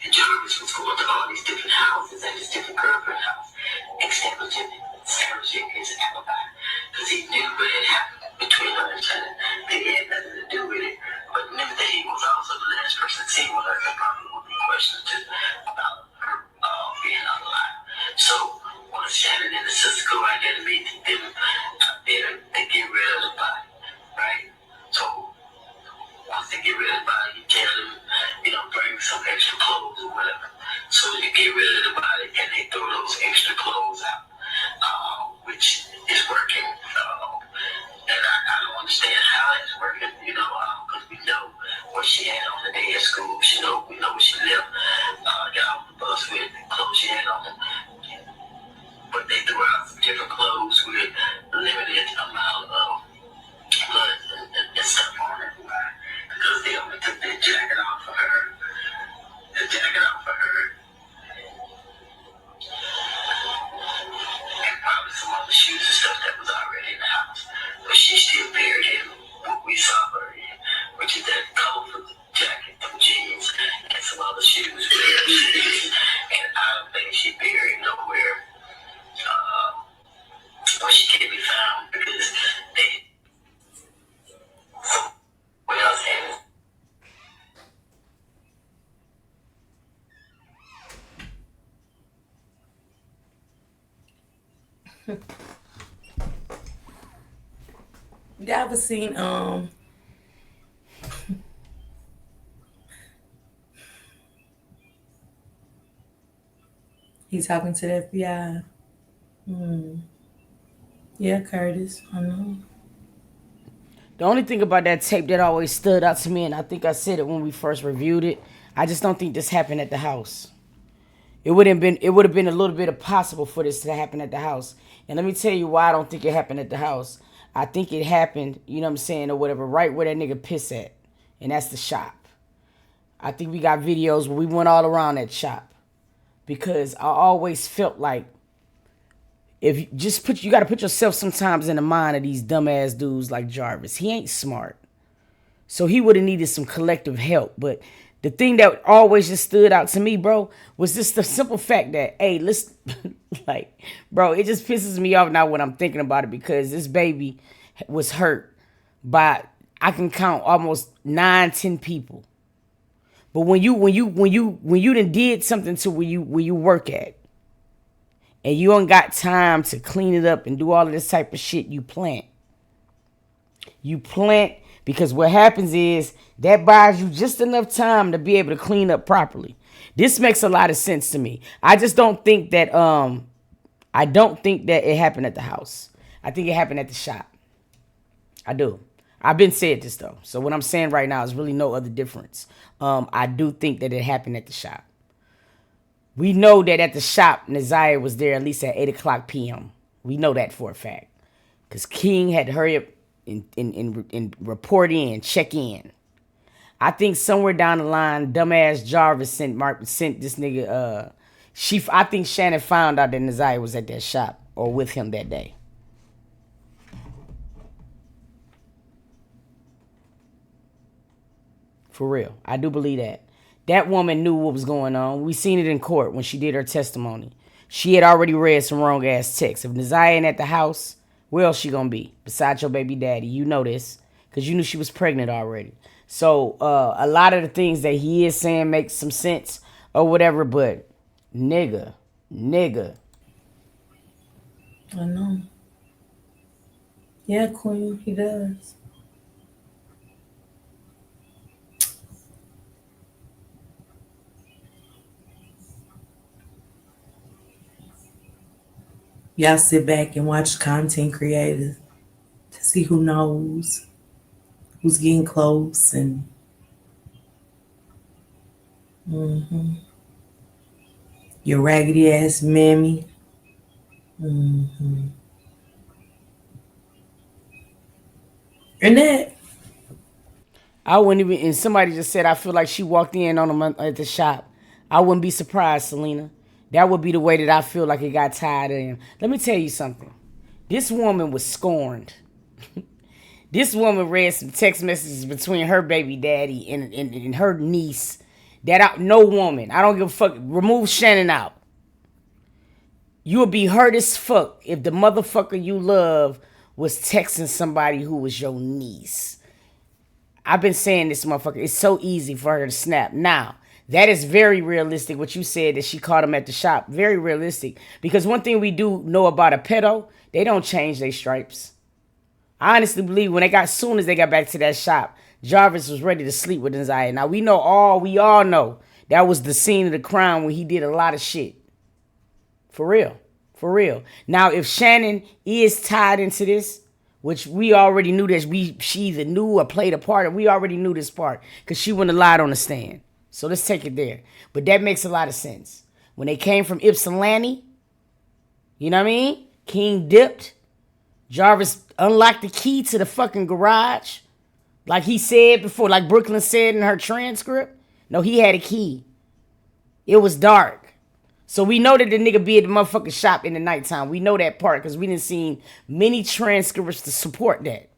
And Jarvis was going to all these different houses at his different girlfriend house, establishing his alibi, because he knew what had happened between her and Shannon. They had nothing to do with it, but knew that he was also the last person seen with her, and probably would be questioned too about her being alive. So once Shannon and the sister go out there to meet them out there, they get rid of the body, right? So once they get rid of the body, you tell them, bring some extra clothes or whatever. So you get rid of the body and they throw those extra clothes out, which is working. And I don't understand how it's working, because we know what she had on the day at school. We know what she left, got off the bus with, the clothes she had on. But they threw out some different clothes with limited amount of blood and stuff on it. Right? Because they only took that jacket off of her. And probably some other shoes and stuff that was already in the house. But she still buried him what we saw her in, which is that colorful jacket, them jeans, and some other shoes. And I don't think she buried nowhere where she can't be found, because they somewhere else had it. You ever seen he's talking to the FBI. Yeah, Curtis, I know. The only thing about that tape that always stood out to me, and I think I said it when we first reviewed it, I just don't think this happened at the house. It would have been a little bit impossible for this to happen at the house. And let me tell you why I don't think it happened at the house. I think it happened, you know what I'm saying, or whatever, right where that nigga piss at. And that's the shop. I think we got videos where we went all around that shop. Because I always felt like, you got to put yourself sometimes in the mind of these dumbass dudes like Jarvis. He ain't smart. So he would have needed some collective help. But the thing that always just stood out to me, bro, was just the simple fact that, hey, let's, bro, it just pisses me off now when I'm thinking about it, because this baby was hurt by, I can count almost 9-10 people. But when you done did something to where you work at, and you ain't got time to clean it up and do all of this type of shit, you plant. You plant, because what happens is that buys you just enough time to be able to clean up properly. This makes a lot of sense to me. I just don't think that it happened at the house. I think it happened at the shop. I do. I've been saying this though. So what I'm saying right now is really no other difference. I do think that it happened at the shop. We know that at the shop, Nazaria was there at least at 8 o'clock p.m. We know that for a fact. Because King had to hurry up and report in, check in. I think somewhere down the line, dumbass Jarvis sent this nigga, I think Shannon found out that Nazaria was at that shop or with him that day. For real. I do believe that. That woman knew what was going on. We seen it in court when she did her testimony. She had already read some wrong ass texts. If Neziah ain't at the house, where else she gonna be? Besides your baby daddy. You know this. Because you knew she was pregnant already. So a lot of the things that he is saying makes some sense or whatever, but nigga. I know. Yeah, Queen, he does. Y'all sit back and watch content creators to see who knows, who's getting close, and your raggedy ass mammy. Annette. I wouldn't even, and somebody just said, I feel like she walked in on him at the shop. I wouldn't be surprised, Selena. That would be the way that I feel like it got tied in. Let me tell you something. This woman was scorned. This woman read some text messages between her baby daddy and her niece. No woman, I don't give a fuck, remove Shannon out. You would be hurt as fuck if the motherfucker you love was texting somebody who was your niece. I've been saying this, motherfucker. It's so easy for her to snap. Now, that is very realistic, what you said, that she caught him at the shop. Very realistic. Because one thing we do know about a pedo, they don't change their stripes. I honestly believe soon as they got back to that shop, Jarvis was ready to sleep with Neziah. Now, we all know that was the scene of the crime when he did a lot of shit. For real. Now, if Shannon is tied into this, which we already knew that she either knew or played a part, we already knew this part because she wouldn't have lied on the stand. So let's take it there. But that makes a lot of sense. When they came from Ypsilanti, you know what I mean? King dipped. Jarvis unlocked the key to the fucking garage. Like he said before, like Brooklyn said in her transcript. No, he had a key. It was dark. So we know that the nigga be at the motherfucking shop in the nighttime. We know that part because we done seen many transcripts to support that.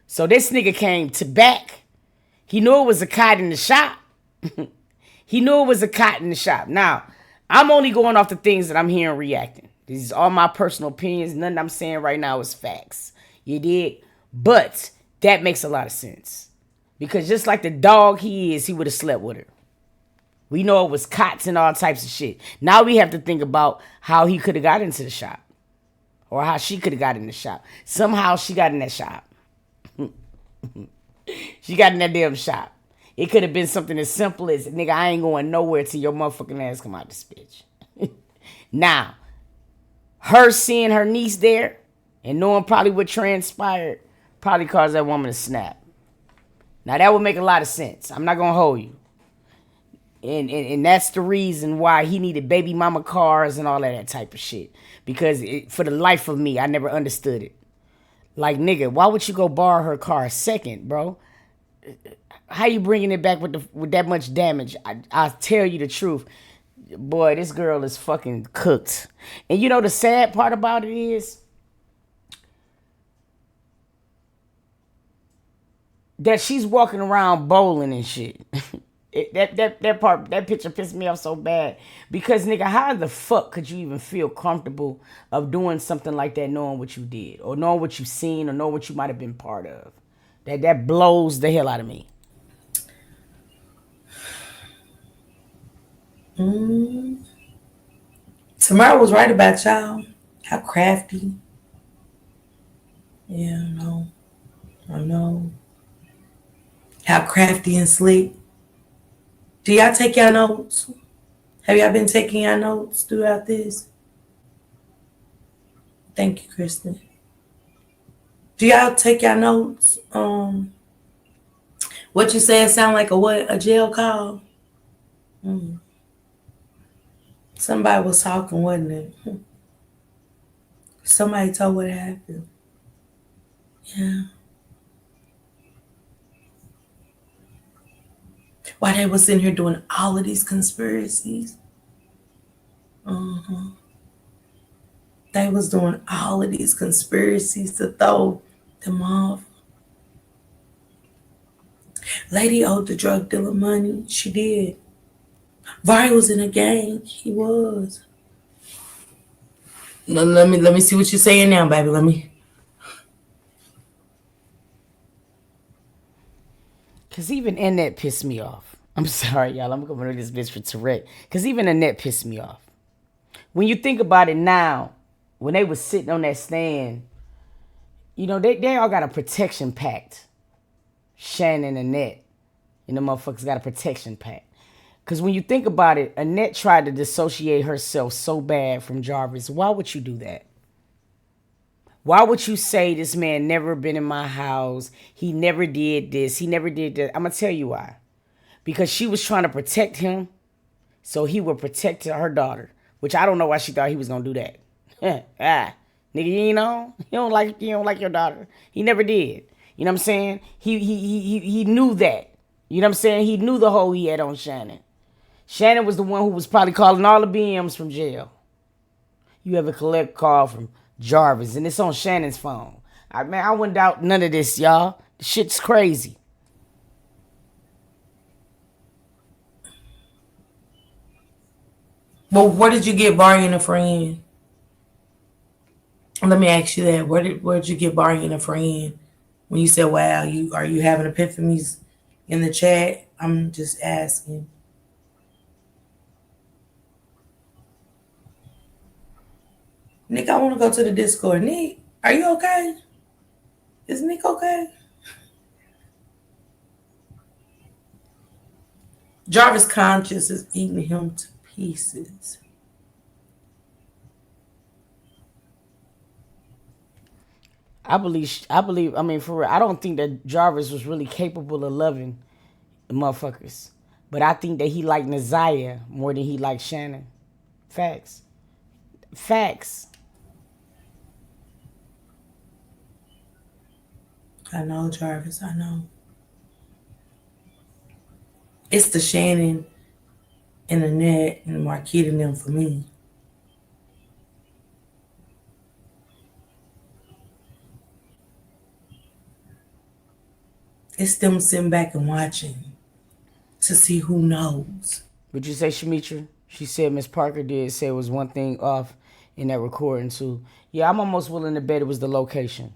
So this nigga came to back. He knew it was a cot in the shop. Now, I'm only going off the things that I'm hearing reacting. These are all my personal opinions. Nothing I'm saying right now is facts. You dig? But that makes a lot of sense. Because just like the dog he is, he would have slept with her. We know it was cots and all types of shit. Now we have to think about how he could have got into the shop. Or how she could have got in the shop. Somehow she got in that shop. She got in that damn shop. It could have been something as simple as, nigga, I ain't going nowhere till your motherfucking ass come out this bitch. Now, her seeing her niece there and knowing probably what transpired probably caused that woman to snap. Now, that would make a lot of sense. I'm not going to hold you. And that's the reason why he needed baby mama cars and all of that type of shit. Because for the life of me, I never understood it. Like, nigga, why would you go borrow her car second, bro? How you bringing it back with that much damage? I'll tell you the truth. Boy, this girl is fucking cooked. And you know the sad part about it is that she's walking around bowling and shit. That picture pissed me off so bad. Because, nigga, how the fuck could you even feel comfortable of doing something like that knowing what you did? Or knowing what you've seen or knowing what you might have been part of? That blows the hell out of me. Tamara was right about y'all. How crafty. Yeah, I know. How crafty and slick. Do y'all take y'all notes? Have y'all been taking y'all notes throughout this? Thank you, Kristen. Do y'all take y'all notes? What you said sound like a jail call? Somebody was talking, wasn't it? Somebody told what happened. Yeah. Why they was in here doing all of these conspiracies? They was doing all of these conspiracies to throw them off. Lady owed the drug dealer money. She did. Vari was in a gang. He was. Let me see what you're saying now, baby. Let me. Cause even Annette pissed me off. I'm sorry, y'all. I'm going to this bitch for Tourette. Cause even Annette pissed me off. When you think about it now, when they was sitting on that stand, you know, they all got a protection pact. Shannon and Annette. And the motherfuckers got a protection pact. Because when you think about it, Annette tried to dissociate herself so bad from Jarvis. Why would you do that? Why would you say this man never been in my house? He never did this. He never did that. I'm going to tell you why. Because she was trying to protect him so he would protect her daughter. Which I don't know why she thought he was going to do that. Nigga, you know? You don't like your daughter. He never did. You know what I'm saying? He knew that. You know what I'm saying? He knew the hole he had on Shannon. Shannon was the one who was probably calling all the BMs from jail. You have a collect call from Jarvis, and it's on Shannon's phone. I wouldn't doubt none of this, y'all. The shit's crazy. Well, where did you get Vari and a friend? Let me ask you that. Where did you get Vari and a friend? When you said, "Wow, are you having epiphanies in the chat?" I'm just asking. Nick, I want to go to the Discord. Nick, are you okay? Is Nick okay? Jarvis' conscience is eating him to pieces. I mean, for real, I don't think that Jarvis was really capable of loving the motherfuckers. But I think that he liked Naziah more than he liked Shannon. Facts. I know, Jarvis, I know. It's the Shannon and Annette and Marquita and them for me. It's them sitting back and watching to see who knows. Would you say, Shamitra? She said Miss Parker did say it was one thing off in that recording too. Yeah, I'm almost willing to bet it was the location.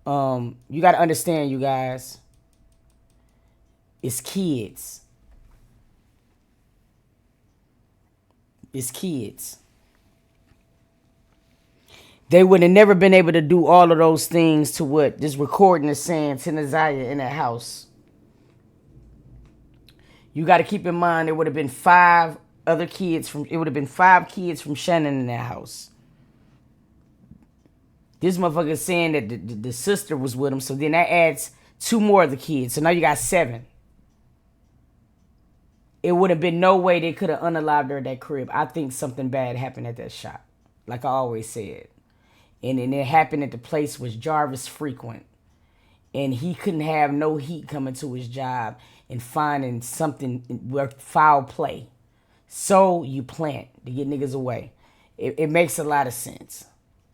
You got to understand, you guys. It's kids. They would have never been able to do all of those things to what this recording is saying to Naziah in that house. You got to keep in mind there would have been 5 kids from Shannon in that house. This motherfucker is saying that the sister was with him, so then that adds 2 more of the kids. So now you got 7. It would have been no way they could have unalived her at that crib. I think something bad happened at that shop, like I always said. And it happened at the place which Jarvis frequent. And he couldn't have no heat coming to his job and finding something where foul play. So you plant to get niggas away. It makes a lot of sense.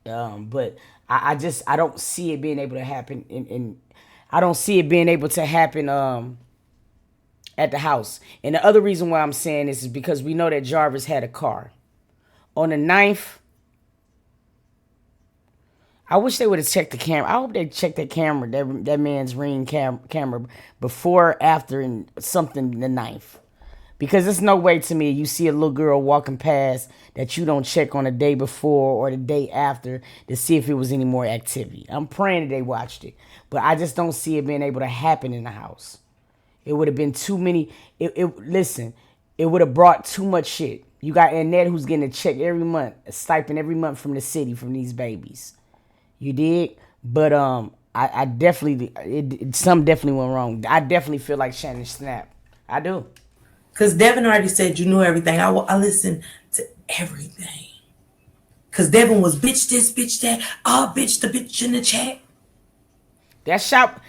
But I don't see it being able to happen. And I don't see it being able to happen at the house. And the other reason why I'm saying this is because we know that Jarvis had a car. On the 9th, I wish they would have checked the camera. I hope they checked that camera, that man's Ring camera, before, after, and something the 9th. Because there's no way to me you see a little girl walking past that you don't check on the day before or the day after to see if it was any more activity. I'm praying that they watched it. But I just don't see it being able to happen in the house. It would have been too many. Listen, it would have brought too much shit. You got Annette who's getting a check every month, a stipend every month from the city from these babies. You dig? But I definitely, something definitely went wrong. I definitely feel like Shannon snapped. I do. Because Devin already said you knew everything. I listened to everything. Because Devin was bitch this, bitch that. Oh, bitch, the bitch in the chat. That shop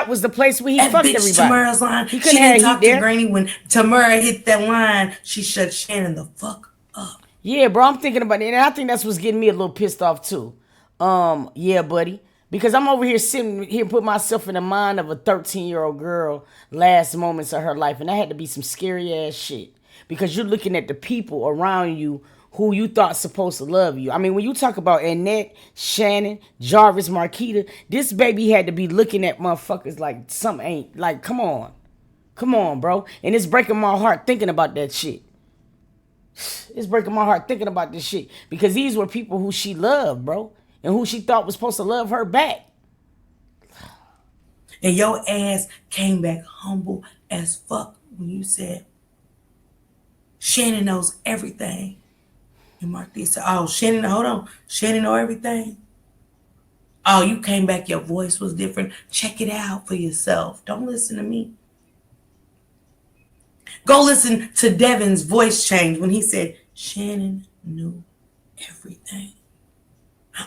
was the place where he fucked bitch everybody. Tamara's line. She didn't talk to Granny when Tamara hit that line. She shut Shannon the fuck up. Yeah, bro, I'm thinking about it. And I think that's what's getting me a little pissed off too. Yeah, buddy. Because I'm over here sitting here, put myself in the mind of a 13-year-old girl, last moments of her life, and that had to be some scary ass shit. Because you're looking at the people around you who you thought supposed to love you. I mean, when you talk about Annette, Shannon, Jarvis, Marquita, this baby had to be looking at motherfuckers like something ain't, like, come on. Come on, bro. And it's breaking my heart thinking about that shit. It's breaking my heart thinking about this shit. Because these were people who she loved, bro. And who she thought was supposed to love her back. And your ass came back humble as fuck when you said, Shannon knows everything. And Marquita said, oh, Shannon, hold on. Shannon know everything? Oh, you came back, your voice was different. Check it out for yourself. Don't listen to me. Go listen to Devin's voice change when he said, Shannon knew everything.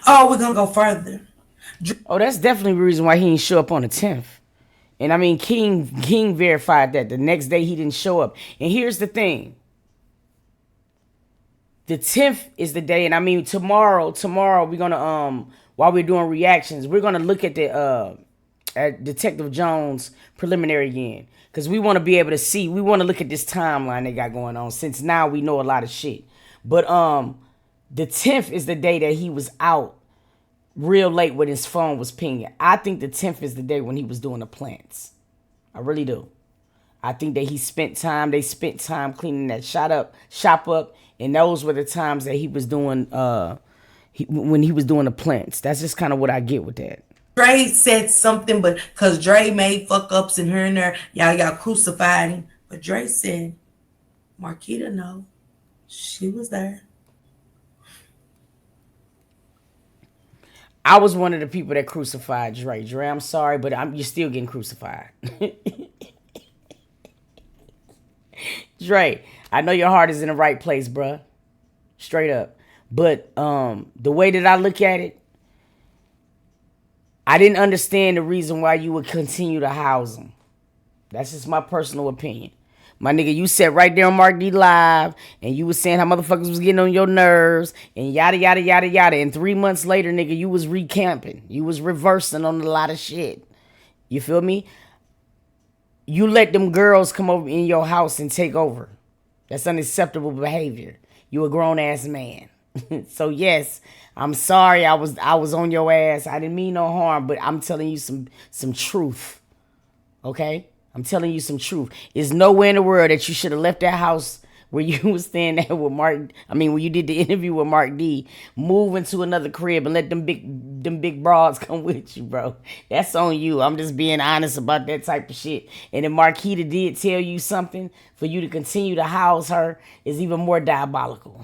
Oh, we're going to go further. Oh, that's definitely the reason why he didn't show up on the 10th. And I mean, King verified that. The next day he didn't show up. And here's the thing. The 10th is the day, and I mean tomorrow we're gonna while we're doing reactions, we're gonna look at the at Detective Jones preliminary again. Cause we wanna be able to see, we wanna look at this timeline they got going on, since now we know a lot of shit. But the 10th is the day that he was out real late when his phone was pinging. I think the 10th is the day when he was doing the plants. I really do. I think that they spent time cleaning that shop up, and those were the times that he was doing when he was doing the plants. That's just kind of what I get with that. Dre said something, but because Dre made fuck ups and here and there, y'all crucified him. But Dre said, Marquita, no, she was there. I was one of the people that crucified Dre. Dre, I'm sorry, but you're still getting crucified. Dre, I know your heart is in the right place, bruh. Straight up. But the way that I look at it, I didn't understand the reason why you would continue to house him. That's just my personal opinion. My nigga, you sat right there on Mark D Live, and you was saying how motherfuckers was getting on your nerves, and yada, yada, yada, yada. And 3 months later, nigga, you was recamping. You was reversing on a lot of shit. You feel me? You let them girls come over in your house and take over. That's unacceptable behavior. You a grown-ass man. So, yes, I'm sorry I was on your ass. I didn't mean no harm, but I'm telling you some truth. Okay? I'm telling you some truth. There's nowhere in the world that you should have left that house where you was staying there with when you did the interview with Mark D, move into another crib and let them big broads come with you, bro. That's on you. I'm just being honest about that type of shit. And if Marquita did tell you something, for you to continue to house her is even more diabolical.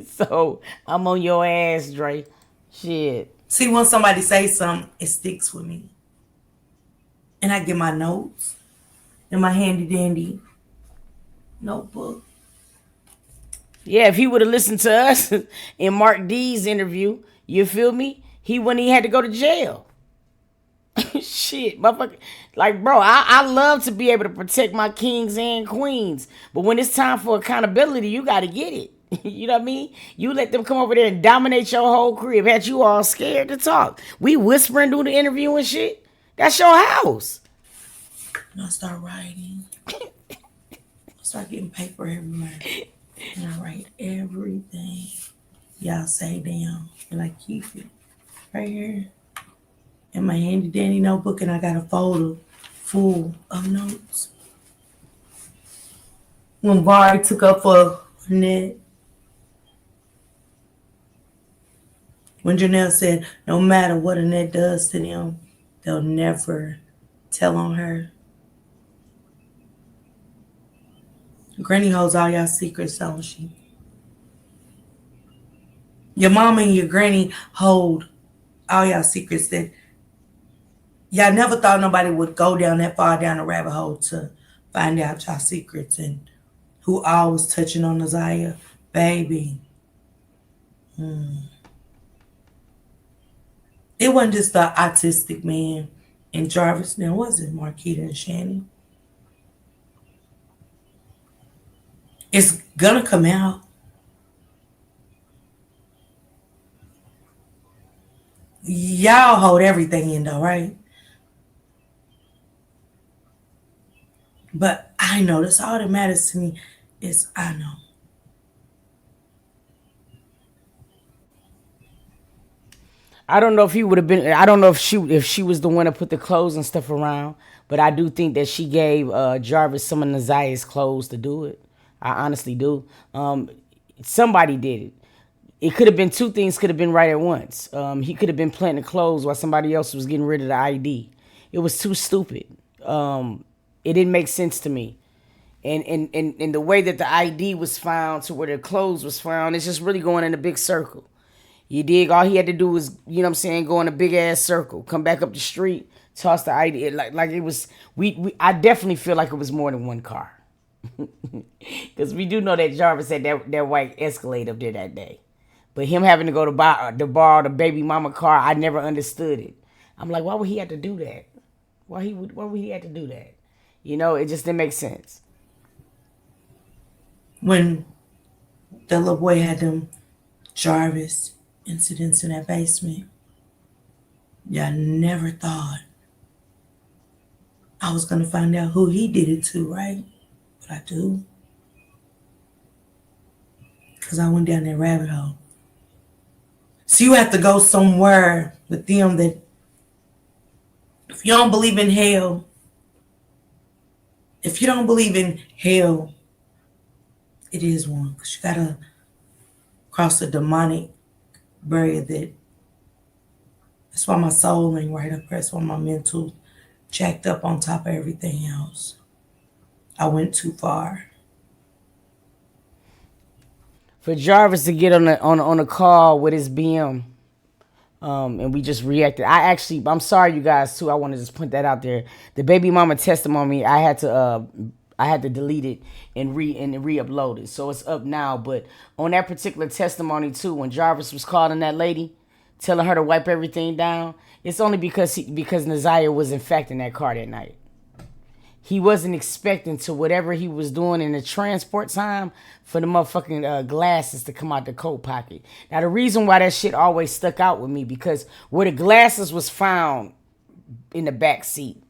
So I'm on your ass, Dre. Shit. See, when somebody says something, it sticks with me. And I get my notes in my handy dandy notebook. Yeah, if he would have listened to us in Mark D's interview, you feel me? He wouldn't even had to go to jail. Shit, motherfucker. Like, bro, I love to be able to protect my kings and queens. But when it's time for accountability, you got to get it. You know what I mean? You let them come over there and dominate your whole crib. Had you all scared to talk. We whispering through the interview and shit. That's your house. And I start writing. I start getting paper everywhere. And I write everything y'all say down. And I keep it right here in my handy dandy notebook. And I got a folder full of notes. When Barry took up for Annette, when Janelle said, no matter what Annette does to them, they'll never tell on her. Granny holds all y'all secrets, don't she? Your mama and your granny hold all y'all secrets that y'all never thought nobody would go down that far down the rabbit hole to find out y'all secrets. And who always touching on Isaiah, baby. It wasn't just the autistic man and Jarvis. Now, was it Marquita and Shannon? It's gonna come out. Y'all hold everything in though, right? But I know that's all that matters to me is I know. I don't know if he would have been. I don't know if she was the one to put the clothes and stuff around. But I do think that she gave Jarvis some of Nazia's clothes to do it. I honestly do. Somebody did it. It could have been two things. Could have been right at once. He could have been planting the clothes while somebody else was getting rid of the ID. It was too stupid. It didn't make sense to me. And the way that the ID was found to where the clothes was found, it's just really going in a big circle. You dig? All he had to do was, you know what I'm saying, go in a big ass circle, come back up the street, toss the ID. Like it was, I definitely feel like it was more than one car. Because we do know that Jarvis had that white Escalade up there that day. But him having to go to borrow the baby mama car, I never understood it. I'm like, why would he have to do that? Why would he have to do that? You know, it just didn't make sense. When the little boy had them Jarvis incidents in that basement, yeah, I never thought I was gonna find out who he did it to, right? But I do. Cause I went down that rabbit hole. So you have to go somewhere with them that if you don't believe in hell, it is one. Because you got to cross the demonic barrier that's why my soul ain't right up there. That's why my mental jacked up on top of everything else. I went too far. For Jarvis to get on a call with his BM, and we just reacted. I'm sorry, you guys too. I want to just put that out there. The baby mama testimony, I had to delete it and re-upload it, so it's up now. But on that particular testimony too, when Jarvis was calling that lady, telling her to wipe everything down, it's only because Nazia was in fact in that car that night. He wasn't expecting to whatever he was doing in the transport time for the motherfucking glasses to come out the coat pocket. Now, the reason why that shit always stuck out with me, because where the glasses was found in the back seat,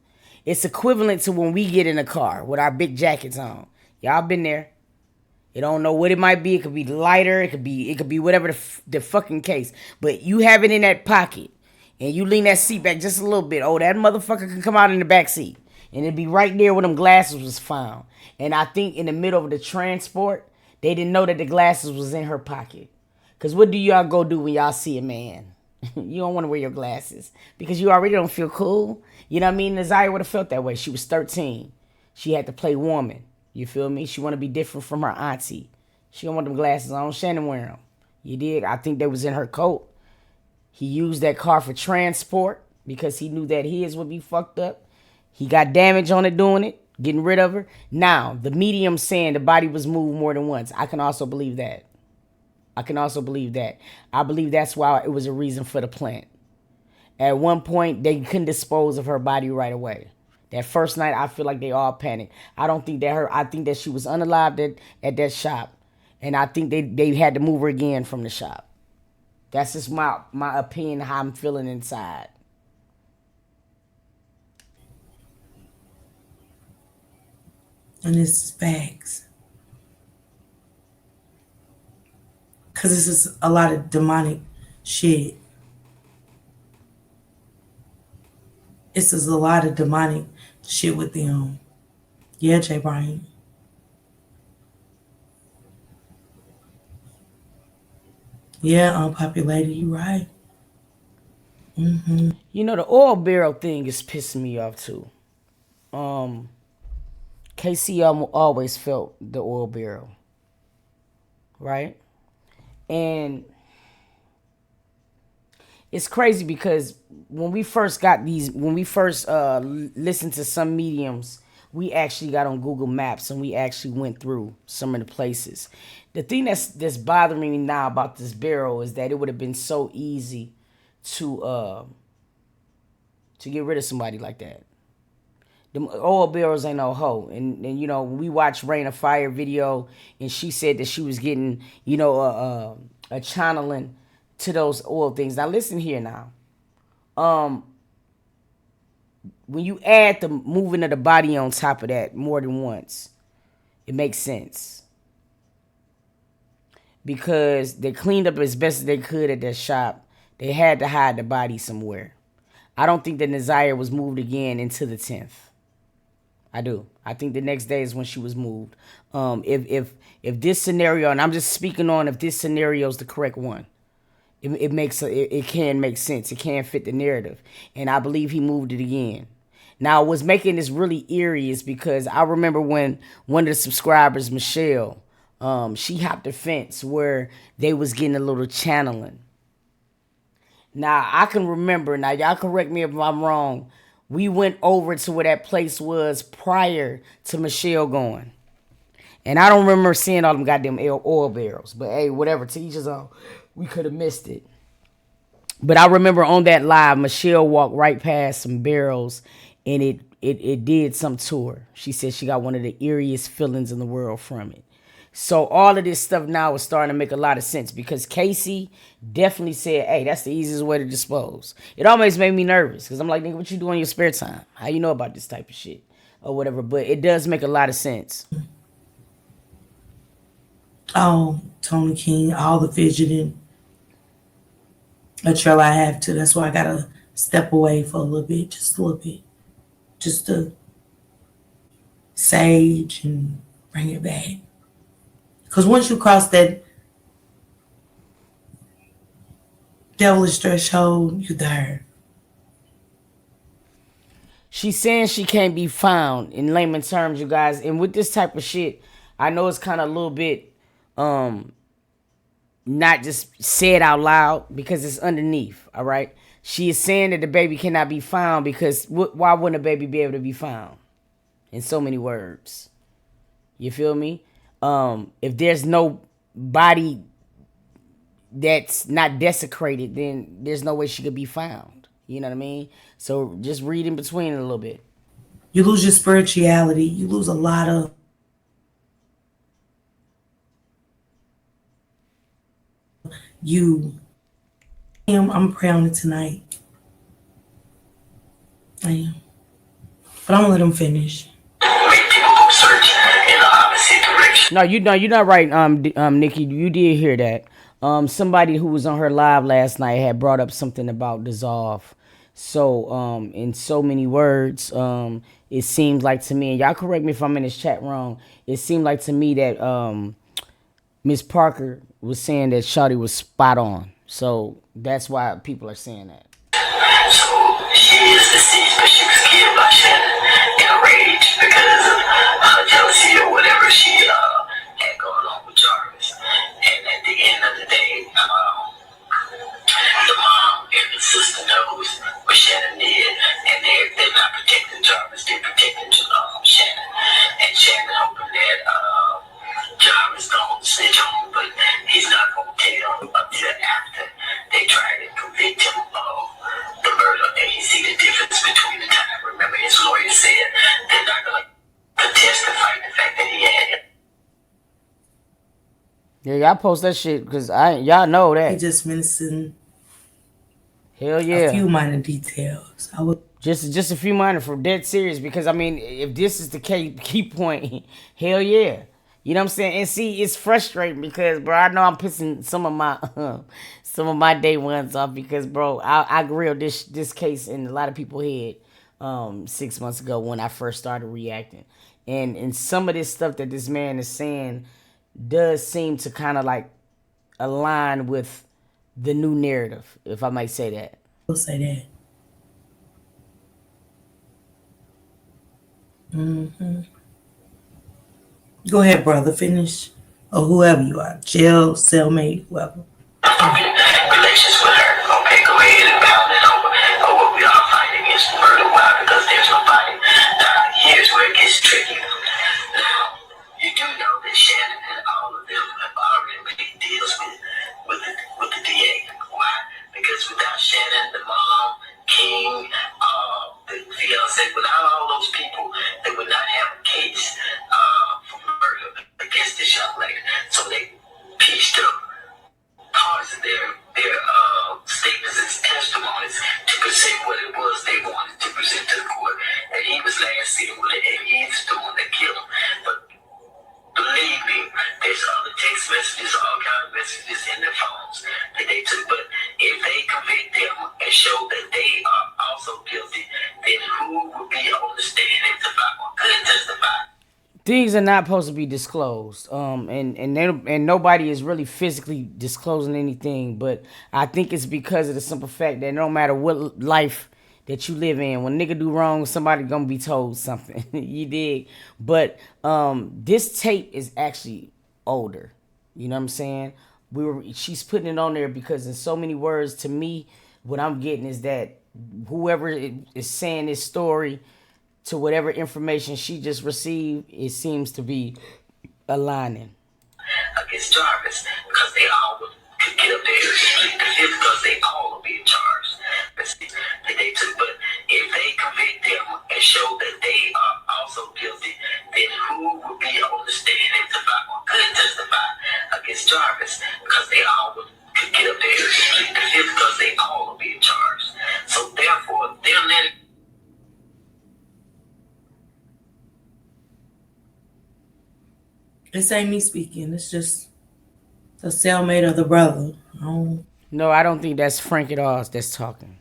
it's equivalent to when we get in a car with our big jackets on. Y'all been there. You don't know what it might be. It could be lighter. It could be whatever the fucking case. But you have it in that pocket, and you lean that seat back just a little bit. Oh, that motherfucker can come out in the back seat. And it'd be right there where them glasses was found. And I think in the middle of the transport, they didn't know that the glasses was in her pocket. Because what do y'all go do when y'all see a man? You don't want to wear your glasses. Because you already don't feel cool. You know what I mean? Nazia would have felt that way. She was 13. She had to play woman. You feel me? She want to be different from her auntie. She don't want them glasses on. Shannon wear them. You dig? I think they was in her coat. He used that car for transport because he knew that his would be fucked up. He got damage on it doing it, getting rid of her. Now, the medium saying the body was moved more than once. I can also believe that. I believe that's why it was a reason for the plant. At one point, they couldn't dispose of her body right away. That first night, I feel like they all panicked. I think that she was unalived at that shop. And I think they had to move her again from the shop. That's just my opinion, how I'm feeling inside. And this is facts. Because this is a lot of demonic shit. This is a lot of demonic shit with them. Yeah, Jay Brian. Yeah, unpopulated, you right. Mm-hmm. You know, the oil barrel thing is pissing me off too. KC always felt the oil barrel, right? And it's crazy because when we first listened to some mediums, we actually got on Google Maps and we actually went through some of the places. The thing that's bothering me now about this barrel is that it would have been so easy to get rid of somebody like that. The oil barrels ain't no hoe. And you know, when we watched Rain of Fire video and she said that she was getting, a channeling to those oil things. Now listen here now. When you add the moving of the body on top of that more than once, it makes sense. Because they cleaned up as best as they could at that shop. They had to hide the body somewhere. I don't think that Nazaria was moved again into the 10th. I do. I think the next day is when she was moved. If this scenario, and I'm just speaking on if this scenario is the correct one, it can make sense. It can fit the narrative, and I believe he moved it again. Now, what's making this really eerie is because I remember when one of the subscribers, Michelle, she hopped the fence where they was getting a little channeling. Now, I can remember, now y'all correct me if I'm wrong, we went over to where that place was prior to Michelle going. And I don't remember seeing all them goddamn oil barrels. But hey, whatever, to each his own. We could have missed it. But I remember on that live, Michelle walked right past some barrels and it did something to her. She said she got one of the eeriest feelings in the world from it. So all of this stuff now is starting to make a lot of sense because Casey definitely said, hey, that's the easiest way to dispose. It always made me nervous because I'm like, nigga, what you do in your spare time? How you know about this type of shit or whatever? But it does make a lot of sense. Oh, Tony King, all the fidgeting. A trail I have to. That's why I gotta step away for a little bit, just a little bit. Just to sage and bring it back. Because once you cross that devilish threshold, you're there. She's saying she can't be found in layman terms, you guys. And with this type of shit, I know it's kind of a little bit not just said out loud because it's underneath, all right? She is saying that the baby cannot be found because why wouldn't a baby be able to be found? In so many words. You feel me? If there's no body that's not desecrated, then there's no way she could be found. You know what I mean? So just read in between it a little bit. You lose your spirituality. You lose a lot of you. I'm praying on it tonight. I am. But I'm gonna let them finish. Make people go search in the opposite direction. No, you're not right, Nikki. You did hear that. Somebody who was on her live last night had brought up something about dissolve. So, in so many words, it seems like to me, and y'all correct me if I'm in this chat wrong, it seemed like to me that Miss Parker was saying that Shawty was spot on. So that's why people are saying that. So she is deceased, but she was killed by Shannon in a rage because of jealousy or whatever she had going on with Jarvis. And at the end of the day, the mom and the sister knows what Shannon did, and they're not protecting Jarvis, they're protecting Shannon. And Shannon hoping that Jarvis don't snitch on him, but he's not going to tell until after they try to convict him of the murder, and he see the difference between the time. Remember, his lawyer said they're not going to testify the fact that he had it. Yeah, y'all post that shit because y'all know that. He just mentioned Hell yeah. a few minor details. I would Just a few minor for dead serious because I mean if this is the key point, hell yeah. You know what I'm saying? And see, it's frustrating because bro, I know I'm pissing some of my day ones off because bro, I grilled this case in a lot of people's head 6 months ago when I first started reacting. And some of this stuff that this man is saying does seem to kind of like align with the new narrative, if I might say that. say that. Go ahead, brother. Finish. Or whoever you are. Jill, cellmate, whoever. Relations with her. Okay, go ahead and pound it over. What we are fighting against murder. Why? Because there's no fighting. Here's where it gets tricky. Now, you do know that Shannon and all of them have already made deals with the DA. Why? Because without Shannon, the mom, King, the fiance, without all those people, they would not have a case for murder against this young lady. So they pieced up parts of their things are not supposed to be disclosed. And nobody is really physically disclosing anything. But I think it's because of the simple fact that no matter what life that you live in, when nigga do wrong, somebody gonna be told something. You dig? But this tape is actually older. You know what I'm saying? She's putting it on there because in so many words, to me, what I'm getting is that whoever is saying this story to whatever information she just received, it seems to be aligning. Against Jarvis, because they all could get up there and split the fifth because they all will be charged. That they took, but if they convict them and show that they are also guilty, then who will be on the stand and testify or could testify against Jarvis? Because they all could get up there and split the fifth because they all will be charged. So therefore, they're letting. This ain't me speaking. It's just the cellmate of the brother. No, I don't think that's Frank at all that's talking.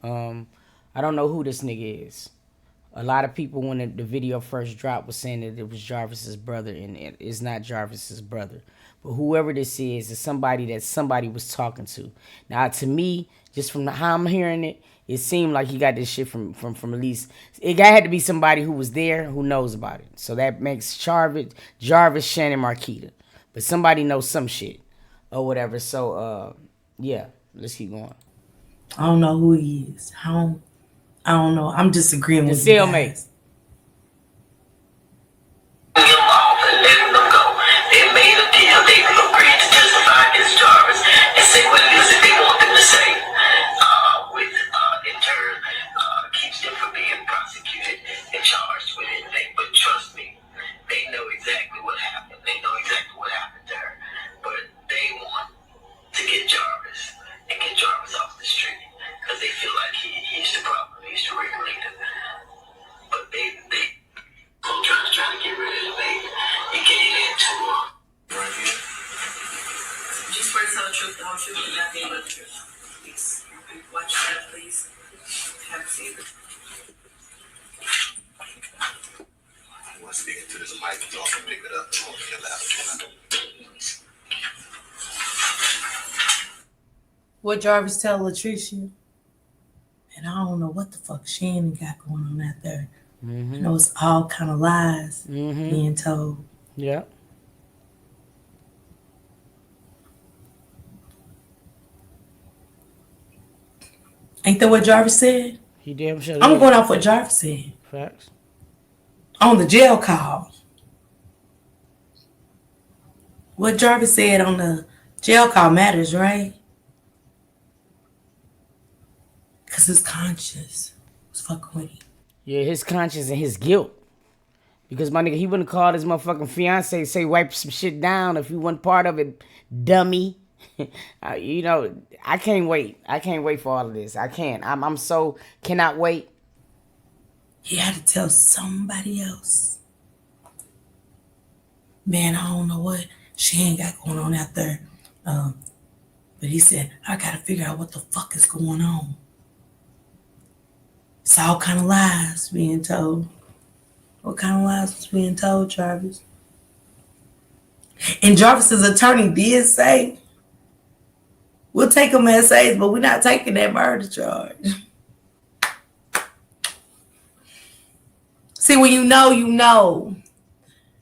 I don't know who this nigga is. A lot of people, when the video first dropped, was saying that it was Jarvis's brother, and it's not Jarvis's brother. But whoever this is somebody that somebody was talking to. Now, to me, just from how I'm hearing it, it seemed like he got this shit from at least, it had to be somebody who was there who knows about it. So that makes Jarvis, Shannon, Marquita. But somebody knows some shit or whatever. So, yeah, let's keep going. I don't know who he is. I don't know. I'm disagreeing with the cellmate. Letting them go. They made a deal. They agreed to testify against Jarvis and say what it is that they want them to say. With in turn keeps them from being prosecuted and charged with anything. But trust me, they know exactly what happened. They know exactly what happened to her. But they want to get Jarvis and get Jarvis off the street because they feel like he's the problem. He's the regulator. But they trying to get rid of the baby. You get it into right here. Just first tell the truth, the whole truth, and nothing but the truth. Please. Watch that, please. Have a seat. I want to speak into this mic so I can pick it up. What Jarvis tell Latricia? And I don't know what the fuck Shannon got going on out there. Mm-hmm. I know it's all kind of lies being told. Yeah. Ain't that what Jarvis said? He damn sure. I'm going off what Jarvis said. Facts. On the jail call. What Jarvis said on the jail call matters, right? Because his conscience was fucking with him. Yeah, his conscience and his guilt. Because my nigga, he wouldn't call his motherfucking fiance, say wipe some shit down if he wasn't part of it, dummy. You know, I can't wait. I can't wait for all of this. I can't. I'm so cannot wait. He had to tell somebody else. Man, I don't know what she ain't got going on out there. But he said, I gotta figure out what the fuck is going on. It's all kind of lies being told. What kind of lies was being told, Jarvis? And Jarvis's attorney did say, we'll take him as SAs, but we're not taking that murder charge. See, when you know, you know.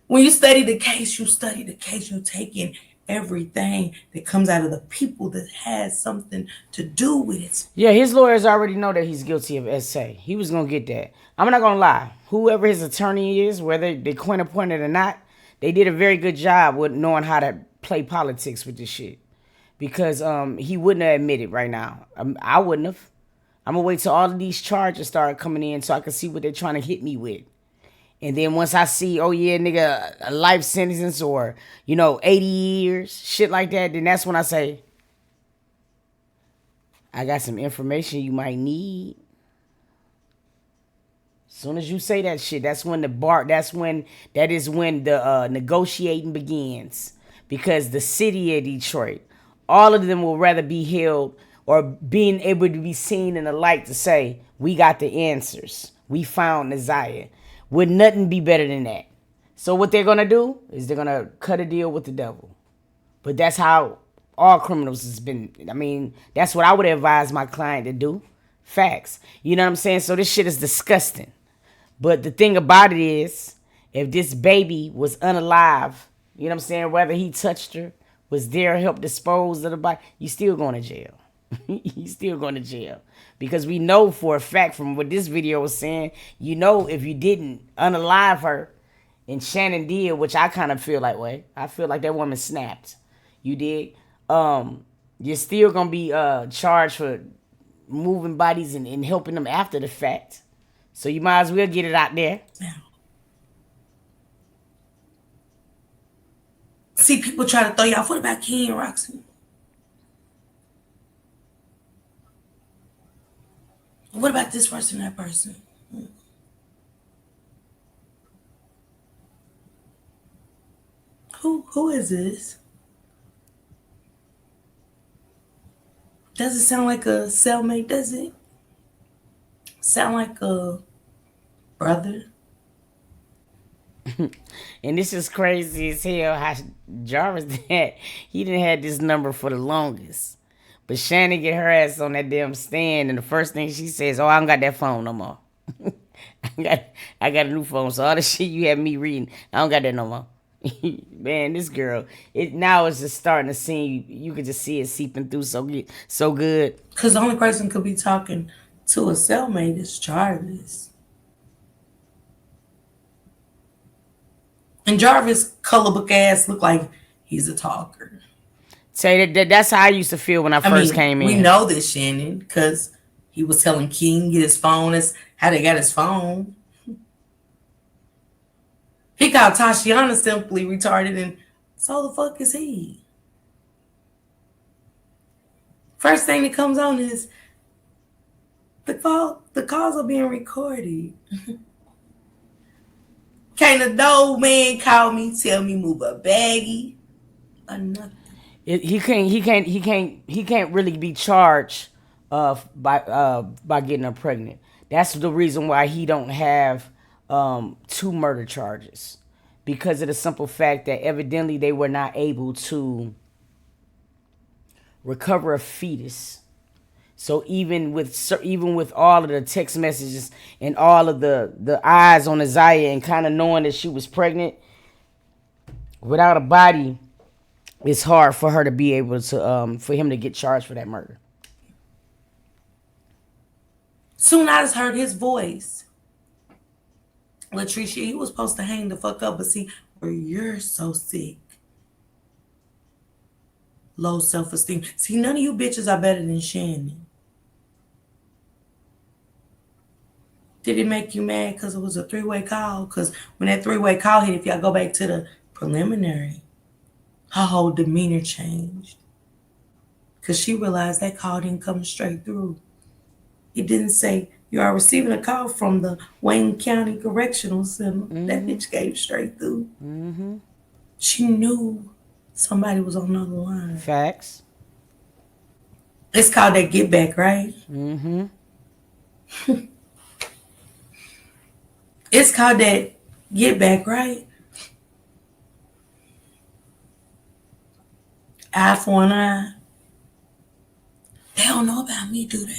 When you study the case, you study the case. You're taking everything that comes out of the people that has something to do with it. Yeah, his lawyers already know that he's guilty of SA. He was going to get that. I'm not going to lie. Whoever his attorney is, whether they coin appointed or not, they did a very good job with knowing how to play politics with this shit. Because he wouldn't have admitted right now. I wouldn't have. I'm going to wait till all of these charges start coming in so I can see what they're trying to hit me with. And then once I see, oh yeah, nigga, a life sentence or, 80 years, shit like that, then that's when I say, I got some information you might need. As soon as you say that shit, that is when the negotiating begins. Because the city of Detroit, all of them will rather be held or being able to be seen in the light to say, we got the answers. We found Nasiah. Would nothing be better than that? So what they're gonna do is they're gonna cut a deal with the devil. But that's how all criminals has been. I mean, that's what I would advise my client to do. Facts. You know what I'm saying? So this shit is disgusting. But the thing about it is, if this baby was unalive, you know what I'm saying, whether he touched her, was there, helped dispose of the body, you still going to jail. You still going to jail. Because we know for a fact from what this video was saying, you know, if you didn't unalive her, and Shannon did, which I kind of feel like, I feel like that woman snapped. You did. You're still gonna be charged for moving bodies and helping them after the fact. So you might as well get it out there. Now, see, people try to throw you off. What about Ken and Roxy? What about this person, that person? Who is this? Does it sound like a cellmate? Does it sound like a brother? And this is crazy as hell how Jarvis he didn't have this number for the longest. But Shannon get her ass on that damn stand, and the first thing she says, "Oh, I don't got that phone no more. I got a new phone, so all the shit you had me reading, I don't got that no more." Man, this girl, now it's just starting to seem, you could just see it seeping through so good. Because the only person could be talking to a cellmate is Jarvis. And Jarvis color book ass look like he's a talker. Say that's how I used to feel when I first came in. We know this, Shannon, because he was telling King get his phone. That's how they got his phone. He called Tashiana simply retarded, and so the fuck is he? First thing that comes on is the calls are being recorded. Can't a dope man call me, tell me move a baggie or nothing? He can't really be charged by getting her pregnant. That's the reason why he don't have 2 murder charges, because of the simple fact that evidently they were not able to recover a fetus. So even with all of the text messages and all of the eyes on Isaiah and kind of knowing that she was pregnant, without a body, it's hard for her to be able to for him to get charged for that murder. Soon I just heard his voice. Latricia, he was supposed to hang the fuck up, but see, where you're so sick. Low self-esteem. See, none of you bitches are better than Shannon. Did it make you mad because it was a 3-way call? Because when that 3-way call hit, if y'all go back to the preliminary, her whole demeanor changed. Because she realized that call didn't come straight through. It didn't say, you are receiving a call from the Wayne County Correctional Center. Mm-hmm. That bitch gave straight through. Mm-hmm. She knew somebody was on the other line. Facts. It's called that get back, right? Mm-hmm. It's called that get back, right? Eye for an eye. They don't know about me, do they?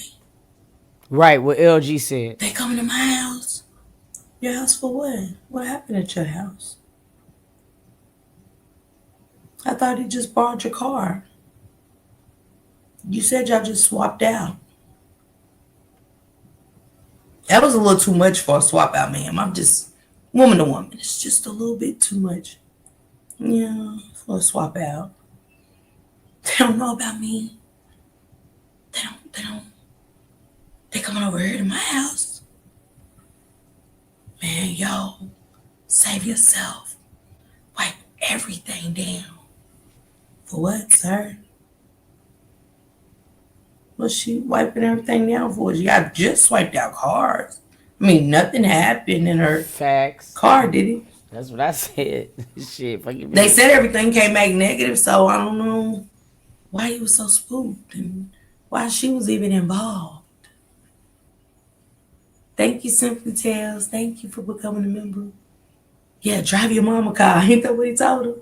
Right, what LG said. They coming to my house. Your house for what? What happened at your house? I thought he just borrowed your car. You said y'all just swapped out. That was a little too much for a swap out, ma'am. I'm just woman to woman. It's just a little bit too much. Yeah, for a swap out. They don't know about me. They don't. They coming over here to my house. Man, yo, save yourself. Wipe everything down. For what, sir? What's she wiping everything down for? She got just swiped out cars. I mean, nothing happened in her car, did it? That's what I said. Shit, fucking. They said everything came back negative, so I don't know why he was so spooked and why she was even involved. Thank you, Simply Tales. Thank you for becoming a member. Yeah, drive your mama car. Ain't that what he told her?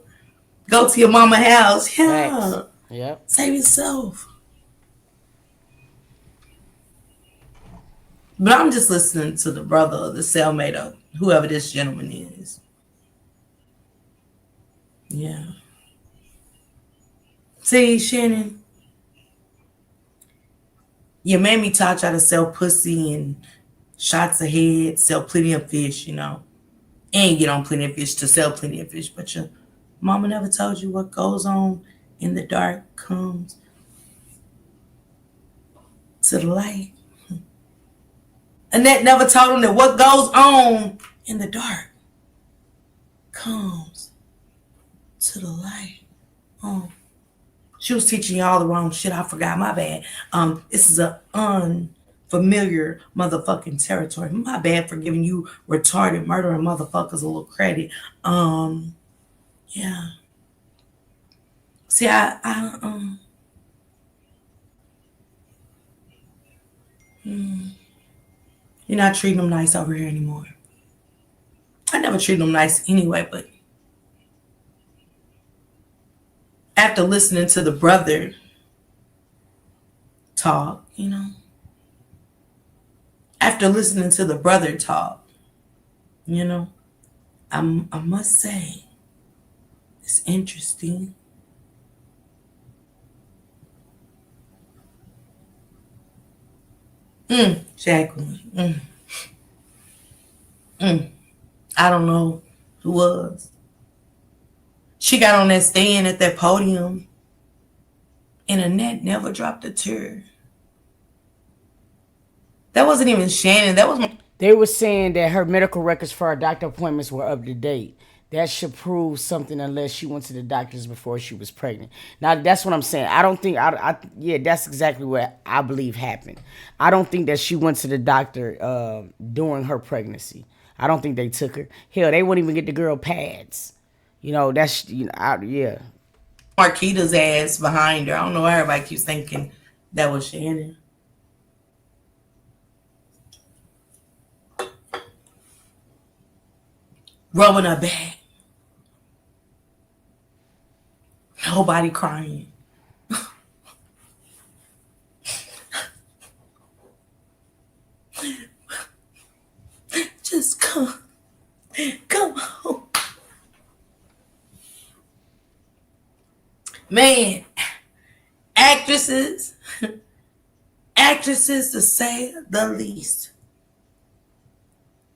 Go to your mama house. Yeah. Facts. Yep. Save yourself. But I'm just listening to the brother or the cellmate of whoever this gentleman is. Yeah. See, Shannon, your mammy taught y'all to sell pussy and shots of head, sell plenty of fish, and get on plenty of fish to sell plenty of fish. But your mama never told you what goes on in the dark comes to the light. Annette never told him that what goes on in the dark comes to the light. She was teaching y'all the wrong shit. I forgot. My bad. This is an unfamiliar motherfucking territory. My bad for giving you retarded murdering motherfuckers a little credit. Yeah. See, you're not treating them nice over here anymore. I never treat them nice anyway, but after listening to the brother talk, after listening to the brother talk, I must say, it's interesting. Jacqueline. I don't know who was. She got on that stand at that podium, and Annette never dropped a tear. That wasn't even Shannon. That was They were saying that her medical records for her doctor appointments were up to date. That should prove something unless she went to the doctors before she was pregnant. Now, that's what I'm saying. I don't think, yeah, that's exactly what I believe happened. I don't think that she went to the doctor during her pregnancy. I don't think they took her. Hell, they wouldn't even get the girl pads. That's, yeah. Marquita's ass behind her. I don't know why everybody keeps thinking that was Shannon. Rubbing her back. Nobody crying. Just come home. Man, actresses to say the least.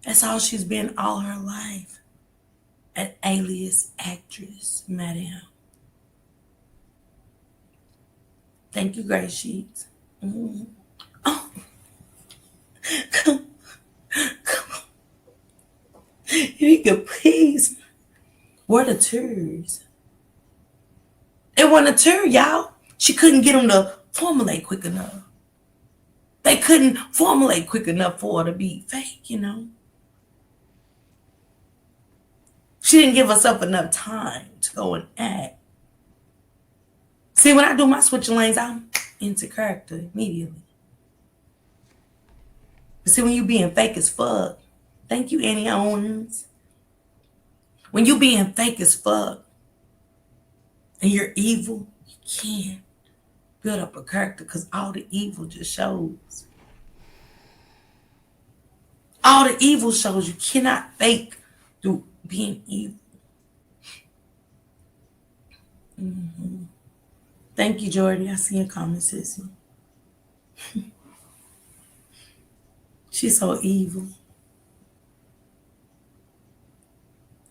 That's all she's been all her life. An alias actress, madam. Thank you, Grace Sheets. Mm-hmm. Oh, come on. If you could please. Where the tears? It wasn't a tear, y'all. She couldn't get them to formulate quick enough. They couldn't formulate quick enough for her to be fake, She didn't give herself enough time to go and act. See, when I do my switching lanes, I'm into character immediately. But see, when you being fake as fuck, thank you, Annie Owens. When you being fake as fuck and you're evil, you can't build up a character because all the evil just shows. All the evil shows. You cannot fake through being evil. Mm-hmm. Thank you, Jordy. I see your comment, sissy. She's so evil.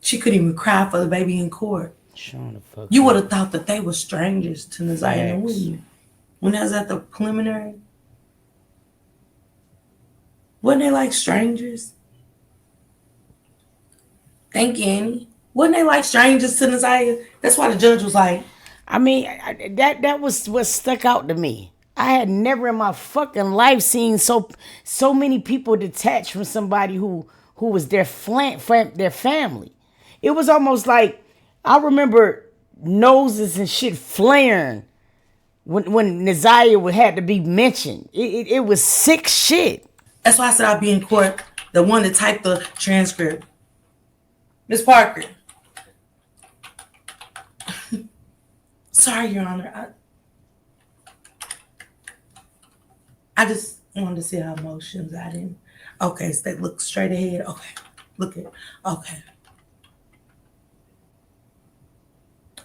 She couldn't even cry for the baby in court. You would have thought that they were strangers to Naziah, wouldn't you? When I was at the preliminary. Wasn't they like strangers? Thank you, Annie. Wasn't they like strangers to Naziah? That's why the judge was like. I mean, that was what stuck out to me. I had never in my fucking life seen so many people detached from somebody who was their family. It was almost like, I remember noses and shit flaring when Naziah had to be mentioned. It was sick shit. That's why I said I'd be in court, the one that typed the transcript. Miss Parker. Sorry, Your Honor. I just wanted to see her emotions. I didn't. Okay, so look straight ahead. Okay, look at. Okay.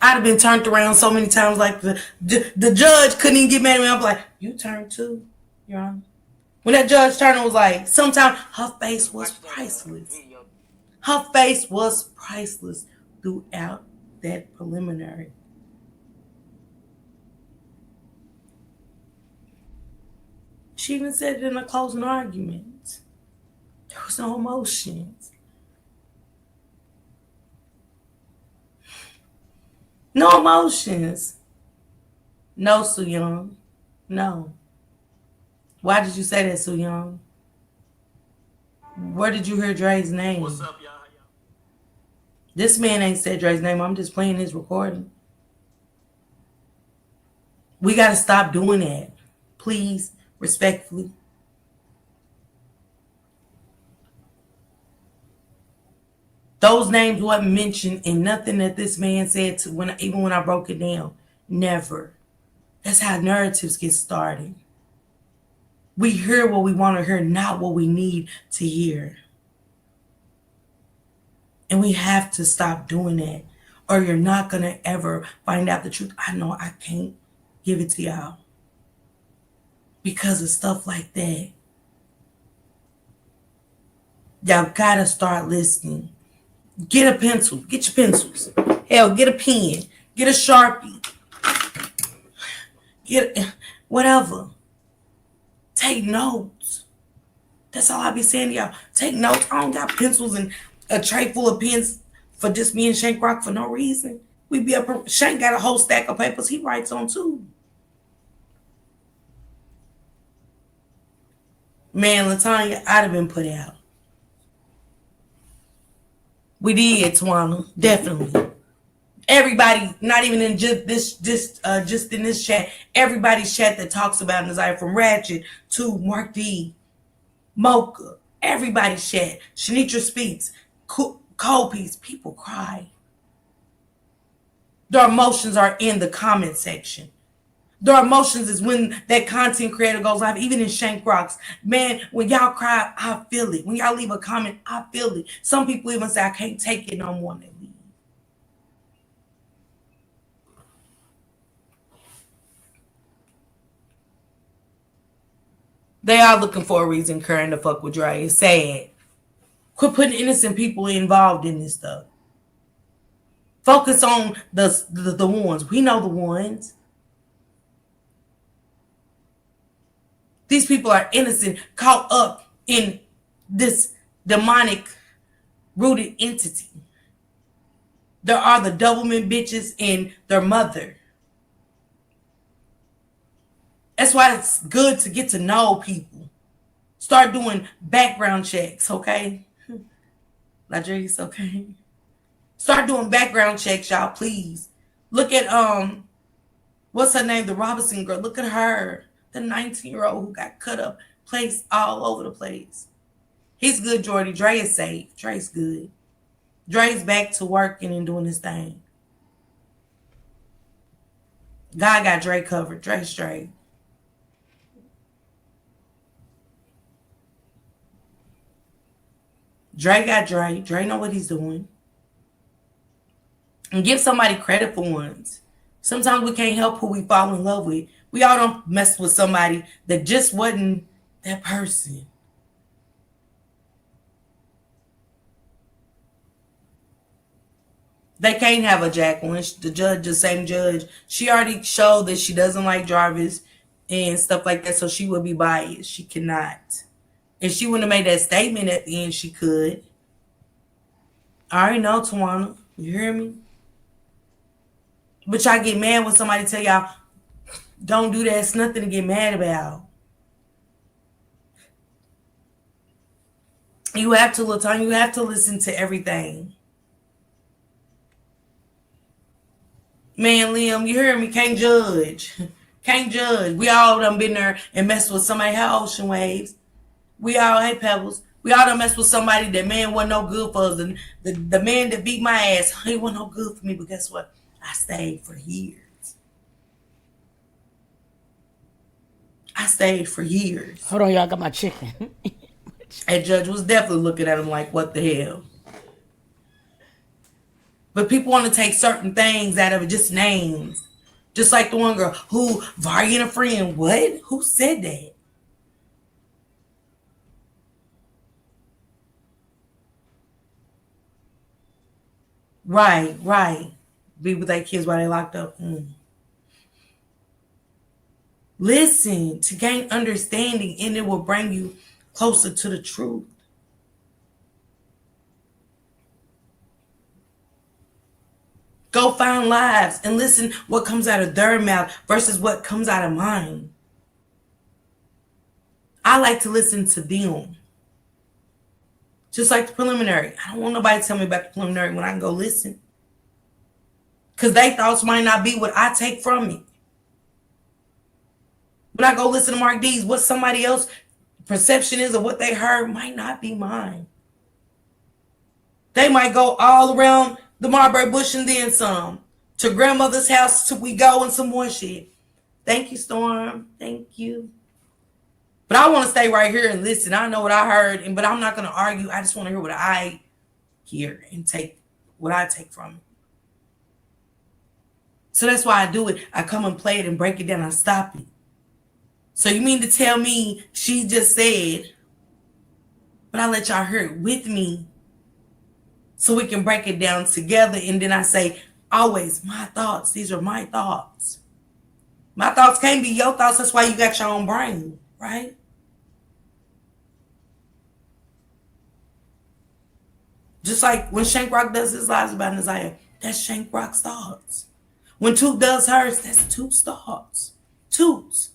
I'd have been turned around so many times, like the judge couldn't even get mad at me. I'm like, you turned too, Your Honor. When that judge turned, it was like, sometimes her face was priceless. Her face was priceless throughout that preliminary. She even said it in a closing argument. There was no emotions. No emotions. No, Soo Young. No. Why did you say that, Soo Young? Where did you hear Dre's name? What's up, y'all? This man ain't said Dre's name. I'm just playing his recording. We got to stop doing that. Please, respectfully. Those names wasn't mentioned in nothing that this man said even when I broke it down. Never. That's how narratives get started. We hear what we want to hear, not what we need to hear. And we have to stop doing that, or you're not going to ever find out the truth. I know I can't give it to y'all because of stuff like that. Y'all got to start listening. Get a pencil. Get your pencils. Hell, get a pen. Get a Sharpie. Get whatever. Take notes. That's all I be saying to y'all. Take notes. I don't got pencils and a tray full of pens for just me and Shank Rock for no reason. We be up. Shank got a whole stack of papers he writes on too. Man, LaTanya, I'd have been put out. We did, Tawana. Definitely. Everybody, not even in just in this chat, everybody's chat that talks about Nasiah, from Ratchet to Mark D, Mocha, everybody's chat. Shanitra Speaks, Cold Piece, people cry. Their emotions are in the comment section. Their emotions is when that content creator goes live, even in Shank Rocks. Man, when y'all cry, I feel it. When y'all leave a comment, I feel it. Some people even say, I can't take it no more. They leave. They are looking for a reason Curran to fuck with Dre. It's sad. Quit putting innocent people involved in this stuff. Focus on the ones. We know the ones. These people are innocent, caught up in this demonic rooted entity. There are the Doublemint bitches and their mother. That's why it's good to get to know people. Start doing background checks, okay? Ladrice, okay? Start doing background checks, y'all, please. Look at, what's her name? The Robinson girl. Look at her. The 19-year-old who got cut up, placed all over the place. He's good, Jordy. Dre is safe. Dre's good. Dre's back to working and doing his thing. God got Dre covered. Dre's straight. Dre got Dre. Dre know what he's doing. And give somebody credit for once. Sometimes we can't help who we fall in love with. We all don't mess with somebody that just wasn't that person. They can't have a Jacqueline. The judge, the same judge, she already showed that she doesn't like Jarvis and stuff like that, so she would be biased. She cannot. If she wouldn't have made that statement at the end, she could. I already know, Tawana. You hear me? But y'all get mad when somebody tell y'all, don't do that. It's nothing to get mad about. You have to, LaTanya, you have to listen to everything. Man, Liam, you hear me? Can't judge. Can't judge. We all done been there and messed with somebody. How Ocean Waves? We all, hey Pebbles, We all done messed with somebody that man wasn't no good for us. The man that beat my ass, he wasn't no good for me. But guess what? I stayed for years. I stayed for years. Hold on, y'all. I got my chicken. And Judge was definitely looking at him like, what the hell? But people want to take certain things out of it, just names. Just like the one girl who, Varya and a friend. What? Who said that? Right. Be with their kids while they locked up. Listen to gain understanding, and it will bring you closer to the truth. Go find lives and listen what comes out of their mouth versus what comes out of mine. I like to listen to them. Just like the preliminary. I don't want nobody to tell me about the preliminary when I can go listen. Because their thoughts might not be what I take from it. When I go listen to Mark D's, what somebody else's perception is of what they heard might not be mine. They might go all around the Marbury Bush and then some. To grandmother's house till we go and some more shit. Thank you, Storm. Thank you. But I want to stay right here and listen. I know what I heard, but I'm not going to argue. I just want to hear what I hear and take what I take from it. So that's why I do it. I come and play it and break it down. I stop it. So you mean to tell me she just said, but I let y'all hear it with me so we can break it down together. And then I say, always my thoughts. These are my thoughts. My thoughts can't be your thoughts. That's why you got your own brain, right? Just like when Shank Rock does his lives about Nasiah, that's Shank Rock's thoughts. When Toot does hers, that's Toot's thoughts. Toot's.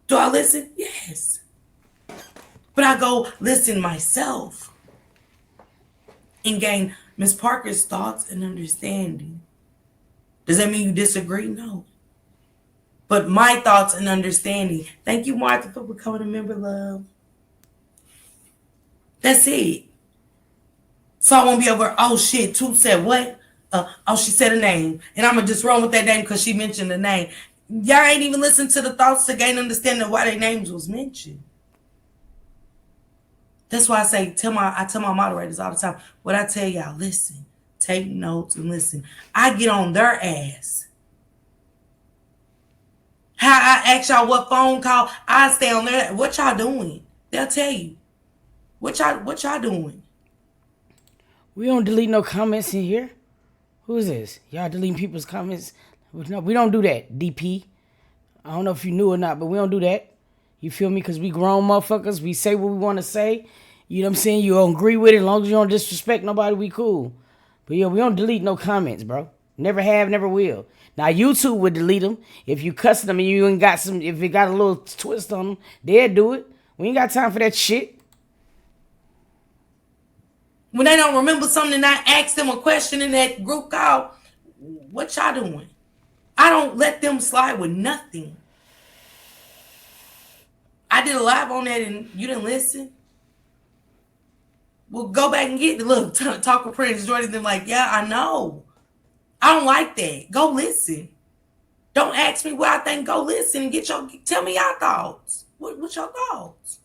Do I listen? Yes. But I go listen myself and gain Miss Parker's thoughts and understanding. Does that mean you disagree? No. But my thoughts and understanding. Thank you, Martha, for becoming a member, love. That's it. So I won't be over, oh shit, Toot said what? She said a name. And I'm going to just run with that name because she mentioned the name. Y'all ain't even listened to the thoughts to gain understanding of why their names was mentioned. That's why I say, I tell my moderators all the time, what I tell y'all, listen, take notes and listen. I get on their ass. How I ask y'all what phone call, I stay on there. What y'all doing? They'll tell you. What y'all doing? We don't delete no comments in here. Who is this? Y'all deleting people's comments? No, we don't do that, DP. I don't know if you knew or not, but we don't do that. You feel me? Because we grown motherfuckers. We say what we want to say. You know what I'm saying? You don't agree with it. As long as you don't disrespect nobody, we cool. But yeah, we don't delete no comments, bro. Never have, never will. Now, YouTube would delete them. If you cuss them and you ain't got some, if it got a little twist on them, they'll do it. We ain't got time for that shit. When they don't remember something and I ask them a question in that group call, what y'all doing? I don't let them slide with nothing. I did a live on that and you didn't listen. Well, go back and get the look. Talk with Prince Jordan. Them like, yeah, I know. I don't like that. Go listen. Don't ask me what I think. Go listen and tell me your thoughts. What's your thoughts?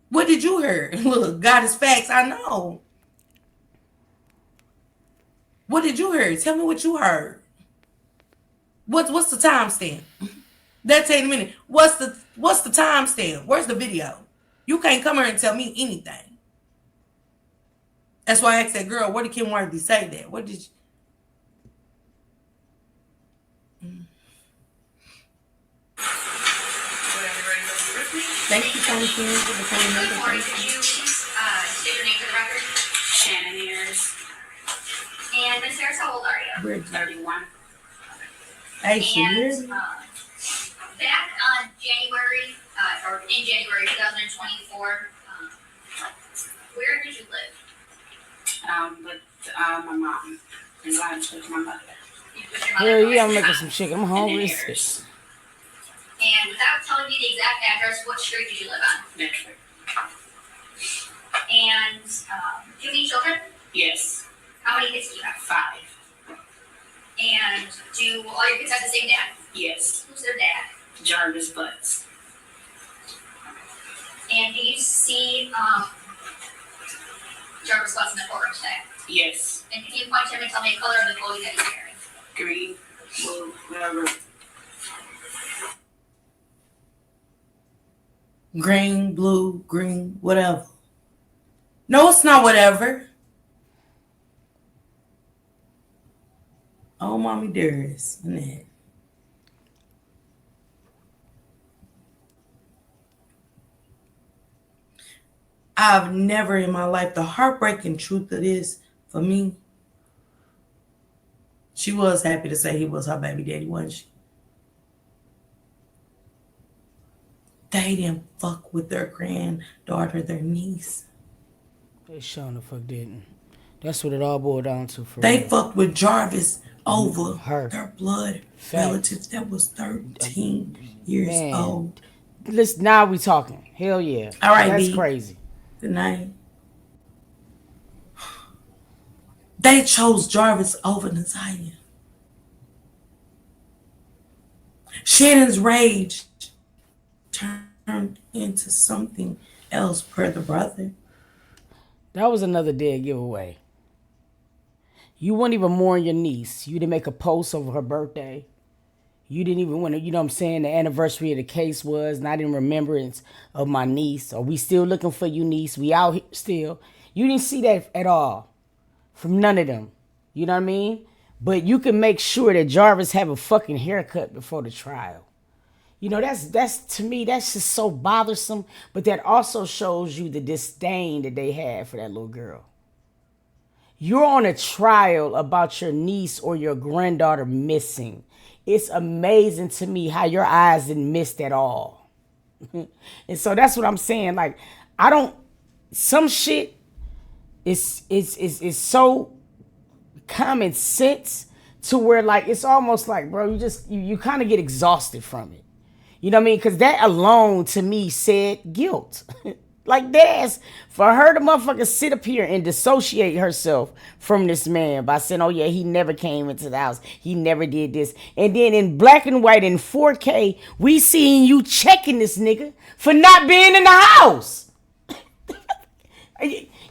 What did you hear? Look, God is facts. I know. What did you hear? Tell me what you heard. What's the timestamp? That'll take a minute. What's the timestamp? Where's the video? You can't come here and tell me anything. That's why I asked that girl, where did Kim Worthy say that? What did you... Thank you, Tony Kim, for the phone number. Could you state your name for the record? Shannon Ayers. And Miss Harris, how old are you? We're 31. Hey, she And is. back on January, or in January 2024, where did you live? With my mom. And so I was with my mother. With your mother? Hell yeah, I'm Okay. making some chicken. I'm hungry. And Ayers. And without telling me the exact address, what street did you live on? Next week. And do you have any children? Yes. How many kids do you have? 5. And do all your kids have the same dad? Yes. Who's their dad? Jarvis Butts. And do you see Jarvis Butts in the courtroom today? Yes. And can you point to him and tell me the color of the clothing that he's wearing? Green. Blue. Whatever. Green, blue, green, whatever. No, it's not whatever. Oh, mommy dearest, Annette. I've never in my life, the heartbreaking truth of this for me, she was happy to say he was her baby daddy, wasn't she? They didn't fuck with their granddaughter, their niece. They sure the fuck didn't. That's what it all boiled down to for They real. fucked with Jarvis over Her. their blood relatives that was 13 years Man. old. Listen, now we talking. Hell yeah. All right, That's B. crazy. Good night. They chose Jarvis over Natalia. Shannon's rage turned into something else per the brother. That was another dead giveaway. You wouldn't even mourn your niece. You didn't make a post over her birthday. You didn't even want to, you know what I'm saying, the anniversary of the case was, not in remembrance of my niece. Are we still looking for you, niece? We out here still. You didn't see that at all from none of them. You know what I mean? But you can make sure that Jarvis have a fucking haircut before the trial. You know, that's to me, that's just so bothersome. But that also shows you the disdain that they had for that little girl. You're on a trial about your niece or your granddaughter missing. It's amazing to me how your eyes didn't miss at all. And so that's what I'm saying. Like, some shit is so common sense to where, like, it's almost like, bro, you kind of get exhausted from it. You know what I mean? Because that alone, to me, said guilt. Like, that's for her to motherfucker sit up here and dissociate herself from this man by saying, oh, yeah, he never came into the house. He never did this. And then in black and white in 4K, we seeing you checking this nigga for not being in the house.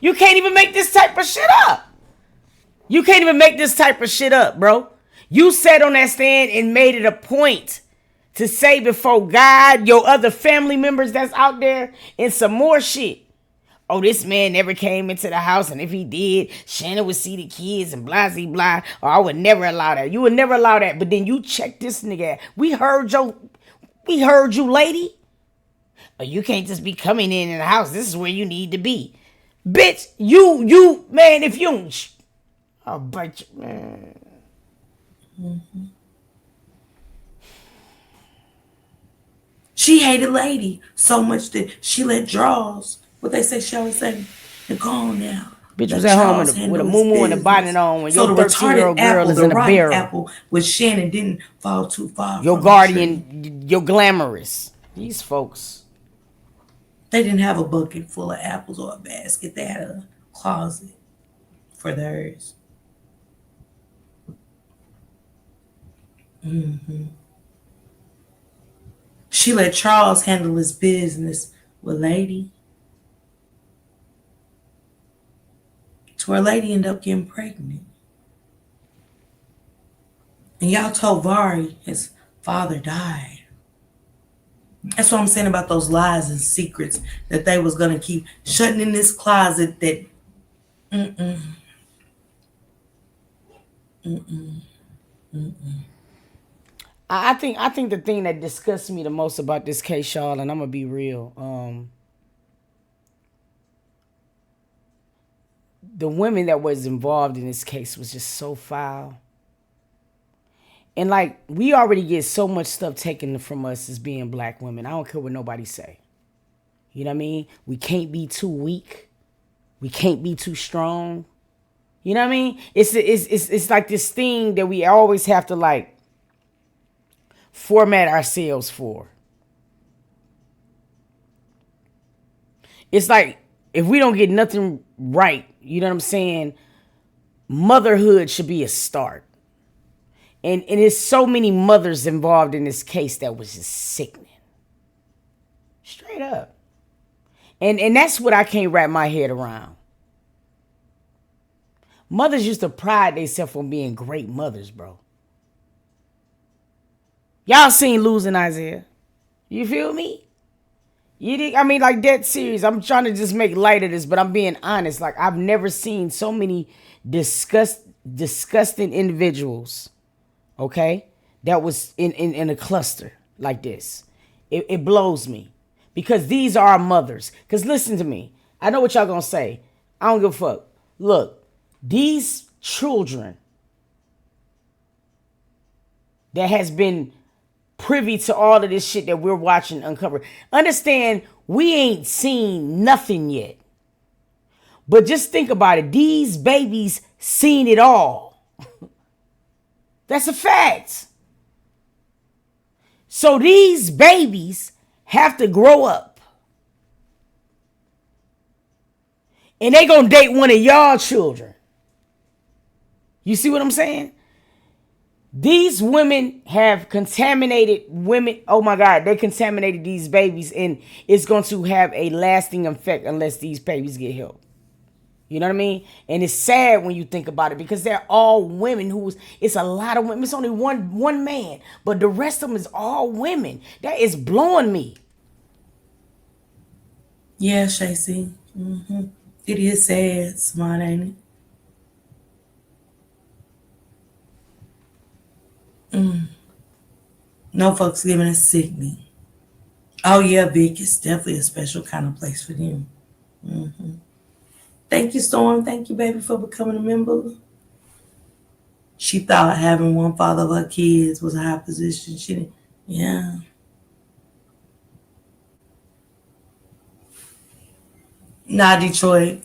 You can't even make this type of shit up. You can't even make this type of shit up, bro. You sat on that stand and made it a point to say before God, your other family members that's out there, and some more shit. Oh, this man never came into the house, and if he did, Shannon would see the kids and blah, blah, blah. Or I would never allow that. You would never allow that. But then you check this nigga out. We heard you, lady. Oh, you can't just be coming in the house. This is where you need to be. Bitch, you, man, if you don't, I'll bite you, man. Mm-hmm. She hated Lady so much that she let Draws, what they say, shall we say, they're gone now. Bitch was at home with a muumuu and a bonnet on when your 13-year-old girl is in a barrel. Apple with Shannon didn't fall too far. Your guardian, your glamorous. These folks. They didn't have a bucket full of apples or a basket. They had a closet for theirs. Mm-hmm. She let Charles handle his business with Lady. To where Lady ended up getting pregnant. And y'all told Vari his father died. That's what I'm saying about those lies and secrets that they was going to keep shutting in this closet that... Mm-mm. Mm-mm. Mm-mm. I think the thing that disgusts me the most about this case, y'all, and I'm gonna be real, the women that was involved in this case was just so foul. And like, we already get so much stuff taken from us as being black women. I don't care what nobody say. You know what I mean? We can't be too weak. We can't be too strong. You know what I mean? It's like this thing that we always have to like format ourselves for. It's like if we don't get nothing right, you know what I'm saying? Motherhood should be a start. And there's so many mothers involved in this case that was just sickening. Straight up. And that's what I can't wrap my head around. Mothers used to pride themselves on being great mothers, bro. Y'all seen Losing Isaiah. You feel me? I mean, like, that serious. I'm trying to just make light of this, but I'm being honest. Like, I've never seen so many disgusting individuals, okay, that was in a cluster like this. It blows me. Because these are our mothers. Because listen to me. I know what y'all gonna say. I don't give a fuck. Look, these children that has been privy to all of this shit that we're watching uncover. Understand, we ain't seen nothing yet. But just think about it. These babies seen it all. That's a fact. So these babies have to grow up. And they gonna date one of y'all children. You see what I'm saying? These women have contaminated women. Oh my God, they contaminated these babies, and it's going to have a lasting effect unless these babies get help. You know what I mean? And it's sad when you think about it because they're all women it's a lot of women. It's only one man, but the rest of them is all women. That is blowing me. Yeah, Shacey. It is sad, smart, ain't it? No folks giving us sickening. Oh yeah, Vic, it's definitely a special kind of place for them. Thank you, Storm. Thank you, baby, for becoming a member. She thought having one father of her kids was a high position. She didn't. Yeah. Nah, Detroit.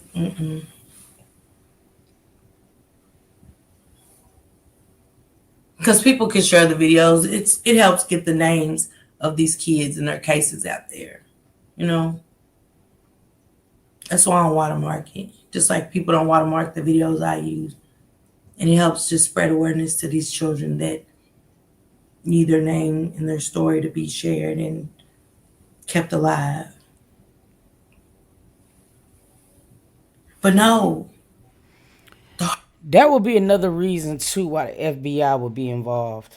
Because people can share the videos. It helps get the names of these kids and their cases out there. You know? That's why I don't watermark it. Just like people don't watermark the videos I use. And it helps just spread awareness to these children that need their name and their story to be shared and kept alive. But no. That would be another reason, too, why the FBI would be involved.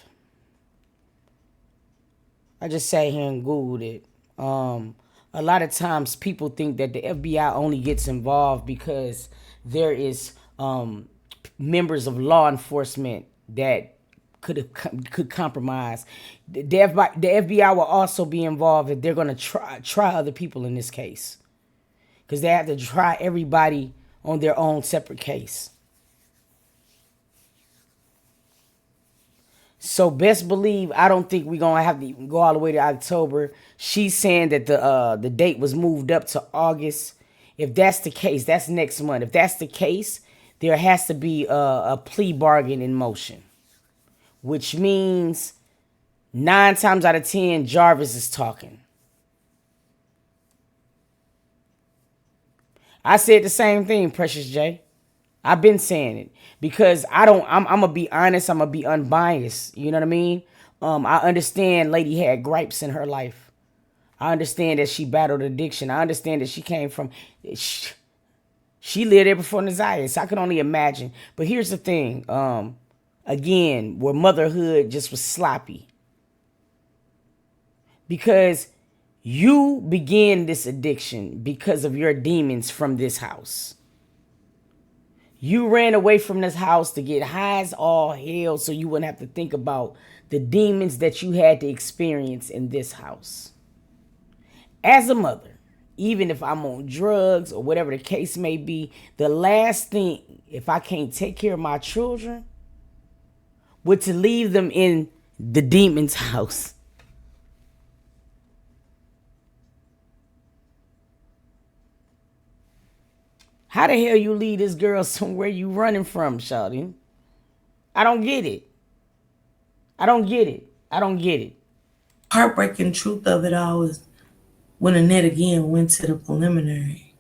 I just sat here and Googled it. A lot of times people think that the FBI only gets involved because there is members of law enforcement that could compromise. The FBI will also be involved if they're going to try other people in this case. Because they have to try everybody on their own separate case. So best believe, I don't think we're going to have to go all the way to October. She's saying that the date was moved up to August. If that's the case, that's next month. If that's the case, there has to be a plea bargain in motion. Which means 9 times out of 10, Jarvis is talking. I said the same thing, Precious J. I've been saying it because I'm going to be honest. I'm going to be unbiased. You know what I mean? I understand Lady had gripes in her life. I understand that she battled addiction. I understand that she came from, she lived there before Naziah. So I can only imagine. But here's the thing. Again, where motherhood just was sloppy. Because you began this addiction because of your demons from this house. You ran away from this house to get high as all hell so you wouldn't have to think about the demons that you had to experience in this house. As a mother, even if I'm on drugs or whatever the case may be, the last thing, if I can't take care of my children, would to leave them in the demon's house. How the hell you leave this girl somewhere you running from, shawty? I don't get it. I don't get it. Heartbreaking truth of it all is when Annette again went to the preliminary.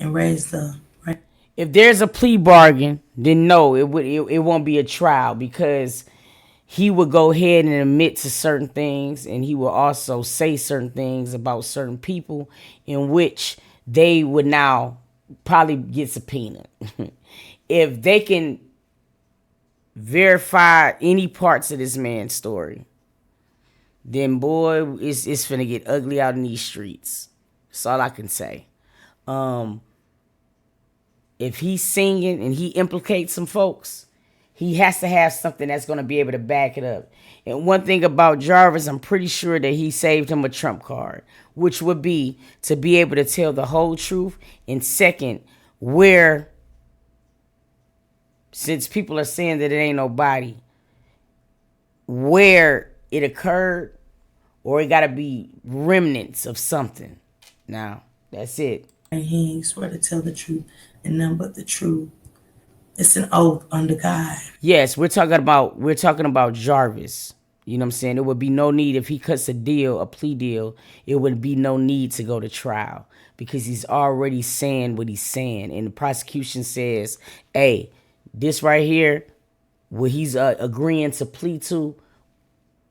and raise the right. If there's a plea bargain, then no, it won't be a trial, because he would go ahead and admit to certain things, and he will also say certain things about certain people in which they would now probably get subpoenaed. If they can verify any parts of this man's story, then boy, it's finna get ugly out in these streets. That's all I can say. If he's singing and he implicates some folks, he has to have something that's going to be able to back it up. And one thing about Jarvis, I'm pretty sure that he saved him a trump card, which would be to be able to tell the whole truth. And second, where, since people are saying that it ain't nobody, where it occurred, or it got to be remnants of something. Now, that's it. And he ain't swear to tell the truth and none but the truth. It's an oath under God. Yes, we're talking about Jarvis. You know what I'm saying? There would be no need if he cuts a plea deal, it would be no need to go to trial, because he's already saying what he's saying. And the prosecution says, hey, this right here, what he's agreeing to plea to,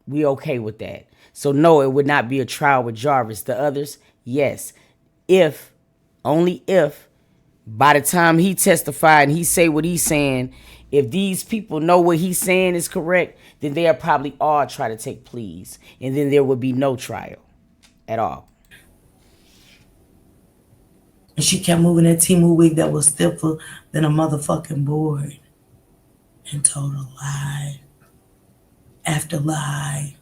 we okay with that. So no, it would not be a trial with Jarvis. The others, yes. If, only if, by the time he testified and he say what he's saying, if these people know what he's saying is correct, then they'll probably all try to take pleas. And then there would be no trial at all. And she kept moving that Timu wig that was stiffer than a motherfucking board. And told a lie. After lie.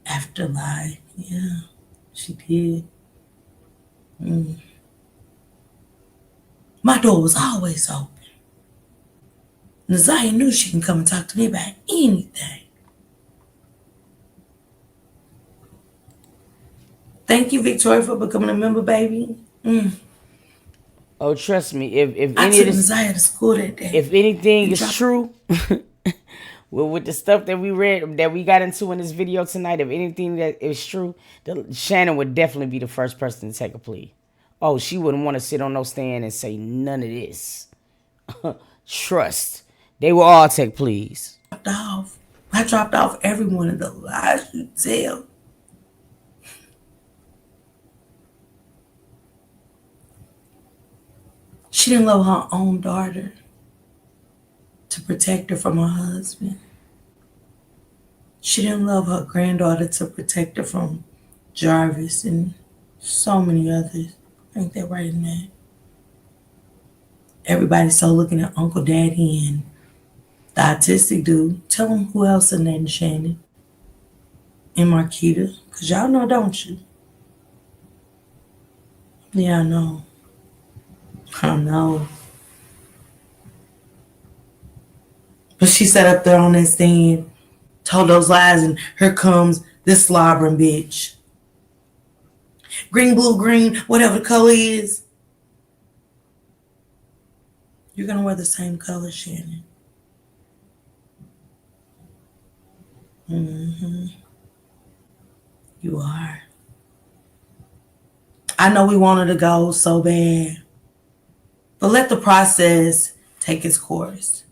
After lie. Yeah, she did. My door was always open. Naziah knew she can come and talk to me about anything. Thank you, Victoria, for becoming a member, baby. Oh, trust me, if I any took of this, Naziah to school that day. if anything is true, well, with the stuff that we read, that we got into in this video tonight, if anything that is true, Shannon would definitely be the first person to take a plea. Oh, she wouldn't want to sit on no stand and say none of this. Trust. They will all take pleas. I dropped off every one of the lies you tell. She didn't love her own daughter to protect her from her husband. She didn't love her granddaughter to protect her from Jarvis and so many others. I think they're right in that. Everybody's so looking at Uncle Daddy and the autistic dude. Tell them who else in that, Shannon. And Marquita. Because y'all know, don't you? Yeah, I know. I know. But she sat up there on that stand, told those lies, and here comes this slobbering bitch. Green, blue, green, whatever the color is. You're going to wear the same color, Shannon. You are. I know we wanted to go so bad, but let the process take its course.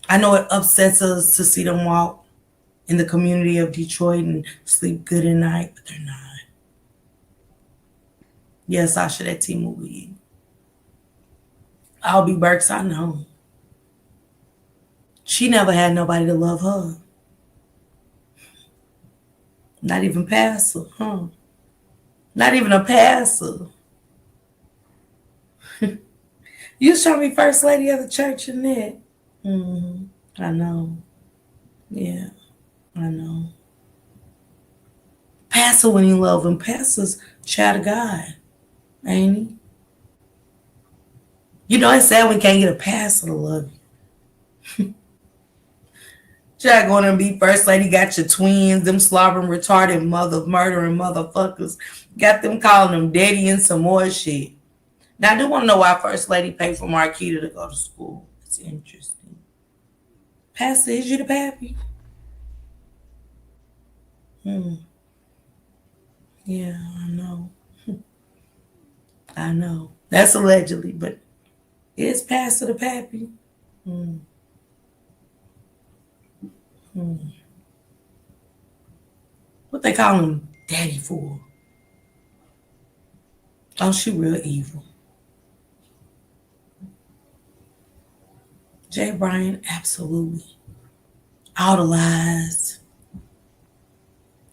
I know it upsets us to see them walk in the community of Detroit and sleep good at night, but they're not. Yes, I should have Timu with you. I'll be Burks, I know. She never had nobody to love her. Not even pastor, huh? Not even a pastor. You was trying to be first lady of the church in that. I know. Yeah, I know. Pastor when you love him. Pastor's child of God, ain't he? You know, it's sad when you can't get a pastor to love you. Try going and be first lady, got your twins, them slobbering, retarded murdering motherfuckers. Got them calling them daddy and some more shit. Now, I do want to know why first lady paid for Marquita to go to school. It's interesting. Pastor, is you the pappy? Yeah, I know. I know. That's allegedly, but it's Pastor the Pappy. What they call him daddy for? Oh, she real evil. Jay Bryant, absolutely. All the lies.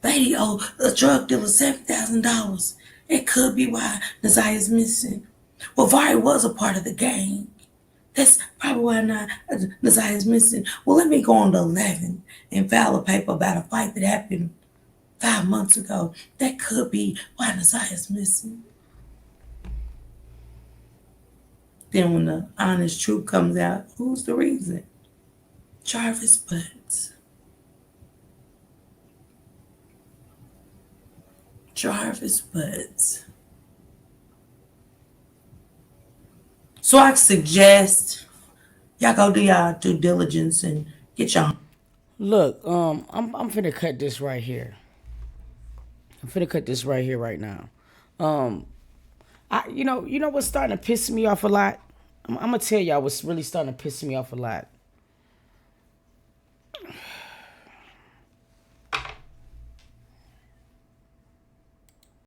Lady owed a drug dealer $7,000. It could be why Nazia's missing. Well, Vari was a part of the gang. That's probably why not Nazia's missing. Well, let me go on the 11th and file a paper about a fight that happened 5 months ago. That could be why Nazia's missing. Then when the honest truth comes out, who's the reason? Jarvis Butts. Jarvis Butts. So I suggest y'all go do y'all due diligence and get y'all. Look, I'm finna cut this right here. I'm finna cut this right here, right now. You know what's starting to piss me off a lot? I'm gonna tell y'all what's really starting to piss me off a lot.